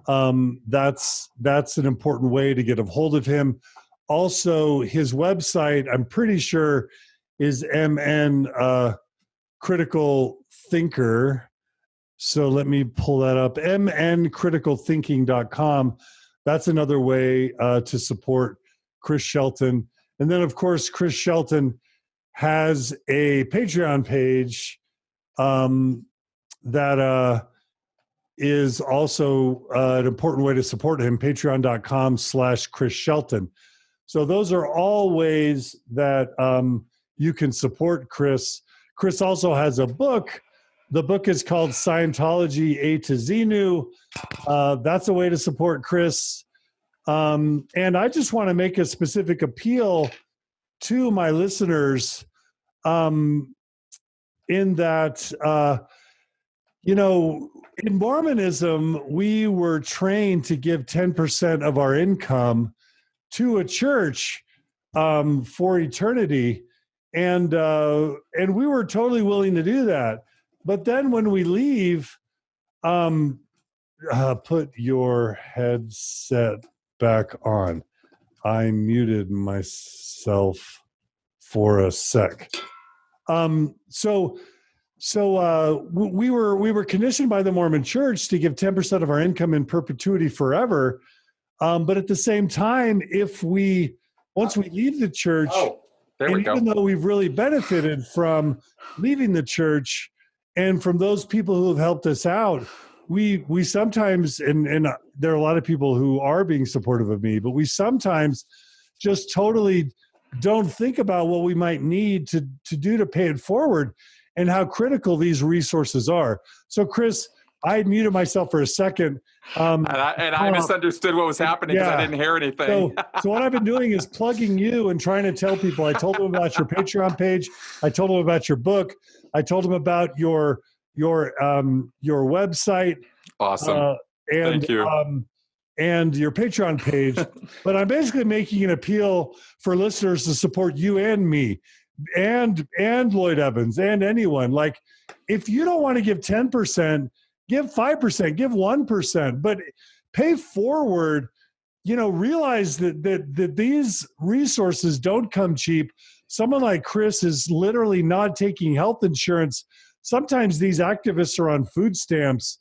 That's an important way to get a hold of him. Also, his website, I'm pretty sure, is MN Critical Thinker. So let me pull that up. mncriticalthinking.com. That's another way to support Chris Shelton. And then, of course, Chris Shelton has a Patreon page that is also an important way to support him, patreon.com/Chris Shelton. So those are all ways that you can support Chris. Chris also has a book. The book is called Scientology A to Xenu. That's a way to support Chris. And I just want to make a specific appeal to my listeners in that, in Mormonism, we were trained to give 10% of our income to a church for eternity. And we were totally willing to do that. But then when we leave, put your headset back on. I muted myself for a sec. So we were conditioned by the Mormon Church to give 10% of our income in perpetuity forever. But at the same time, once we leave the church, even though we've really benefited from leaving the church and from those people who have helped us out, we sometimes, and there are a lot of people who are being supportive of me, but we sometimes just totally don't think about what we might need to do to pay it forward and how critical these resources are. So, Chris, I muted myself for a second. I misunderstood what was happening because I didn't hear anything. So what I've been doing is plugging you and trying to tell people. I told them about your Patreon page. I told them about your book. I told them about your website. Awesome. Thank you. And your Patreon page. But I'm basically making an appeal for listeners to support you and me and Lloyd Evans and anyone. Like, if you don't want to give 10%, give 5%, give 1%, but pay forward. Realize that these resources don't come cheap. Someone like Chris is literally not taking health insurance. Sometimes these activists are on food stamps.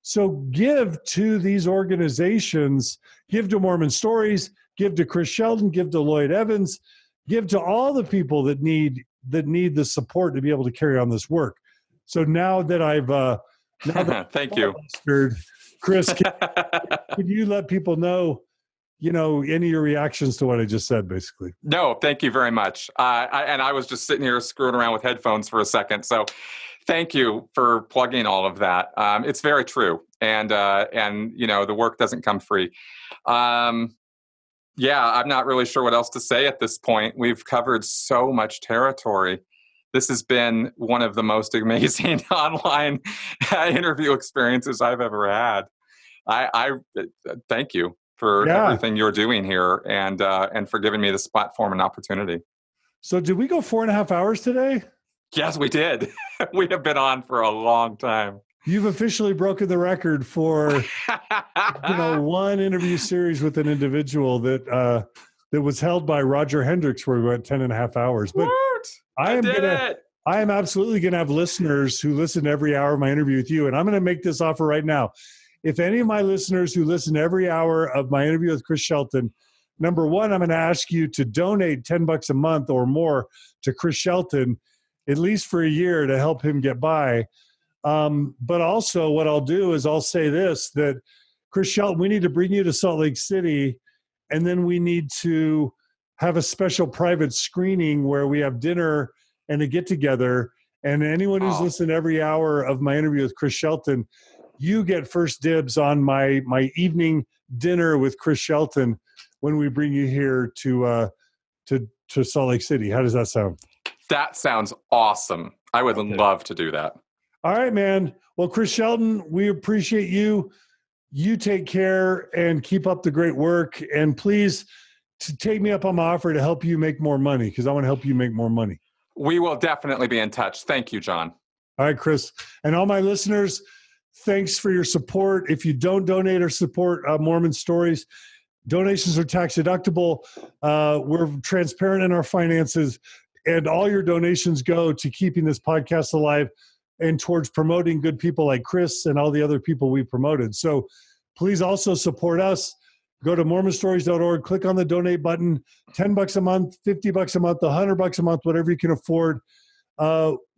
So give to these organizations, give to Mormon Stories, give to Chris Shelton, give to Lloyd Evans, give to all the people that need the support to be able to carry on this work. So now that I've thank you, Chris, can you let people know, any of your reactions to what I just said, basically. No, thank you very much. I was just sitting here screwing around with headphones for a second. So thank you for plugging all of that. It's very true. And the work doesn't come free. I'm not really sure what else to say at this point. We've covered so much territory. This has been one of the most amazing online interview experiences I've ever had. I thank you for everything you're doing here and for giving me this platform and opportunity. So did we go 4.5 hours today? Yes, we did. We have been on for a long time. You've officially broken the record for one interview series with an individual that was held by Roger Hendricks, where we went 10.5 hours. But I am absolutely going to have listeners who listen every hour of my interview with you, and I'm going to make this offer right now. If any of my listeners who listen every hour of my interview with Chris Shelton, number one, I'm going to ask you to donate $10 a month or more to Chris Shelton, at least for a year, to help him get by. But also what I'll do is I'll say this, that Chris Shelton, we need to bring you to Salt Lake City, and then we need to have a special private screening where we have dinner and a get together. And anyone who's listened every hour of my interview with Chris Shelton, you get first dibs on my evening dinner with Chris Shelton when we bring you here to Salt Lake City. How does that sound? That sounds awesome. I would love to do that. All right, man. Well, Chris Shelton, we appreciate you. You take care and keep up the great work. And please take me up on my offer to help you make more money, because I want to help you make more money. We will definitely be in touch. Thank you, John. All right, Chris. And all my listeners, thanks for your support. If you don't donate or support Mormon Stories, donations are tax deductible. We're transparent in our finances, and all your donations go to keeping this podcast alive and towards promoting good people like Chris and all the other people we promoted. So please also support us. Go to mormonstories.org, click on the donate button, $10 a month, $50 a month, $100 a month, whatever you can afford.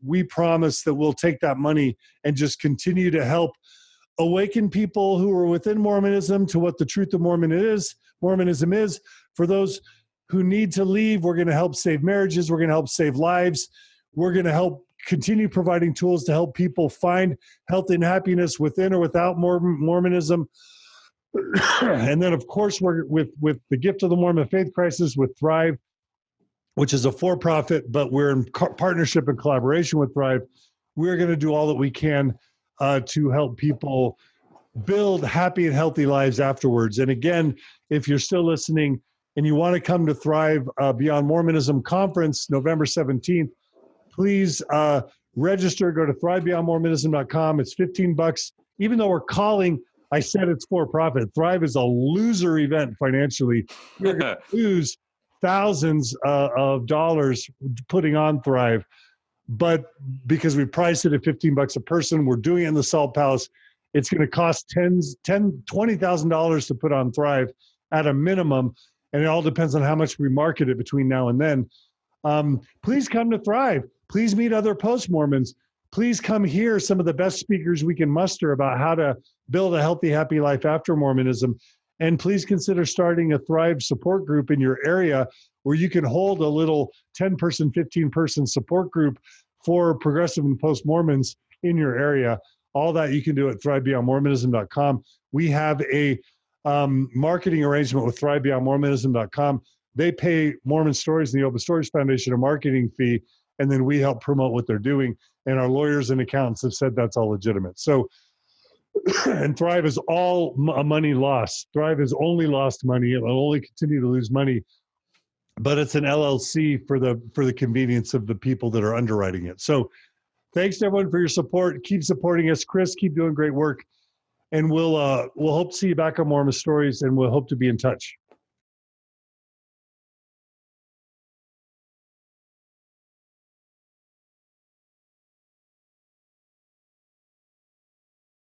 We promise that we'll take that money and just continue to help awaken people who are within Mormonism to what the truth of Mormonism is. For those who need to leave, we're going to help save marriages. We're going to help save lives. We're going to help continue providing tools to help people find health and happiness within or without Mormonism. And then, of course, we're with the Gift of the Mormon Faith Crisis with Thrive, which is a for-profit, but we're in partnership and collaboration with Thrive. We're going to do all that we can to help people build happy and healthy lives afterwards. And again, if you're still listening and you want to come to Thrive Beyond Mormonism Conference, November 17th, please register. Go to thrivebeyondmormonism.com. It's $15. Even though we're calling, I said it's for-profit. Thrive is a loser event financially. You're going to lose thousands of dollars putting on Thrive. But because we priced it at $15 a person, we're doing it in the Salt Palace. It's going to cost $20,000 to put on Thrive at a minimum. And it all depends on how much we market it between now and then. Please come to Thrive. Please meet other post-Mormons. Please come hear some of the best speakers we can muster about how to build a healthy, happy life after Mormonism. And please consider starting a Thrive support group in your area where you can hold a little 10-person, 15-person support group for progressive and post-Mormons in your area. All that you can do at thrivebeyondmormonism.com. We have a marketing arrangement with thrivebeyondmormonism.com. They pay Mormon Stories and the Open Stories Foundation a marketing fee, and then we help promote what they're doing. And our lawyers and accountants have said that's all legitimate. So, and Thrive is all a money loss. Thrive has only lost money. It will only continue to lose money, but it's an LLC for the convenience of the people that are underwriting it. So thanks to everyone for your support. Keep supporting us. Chris, keep doing great work. And we'll hope to see you back on Mormon Stories, and we'll hope to be in touch.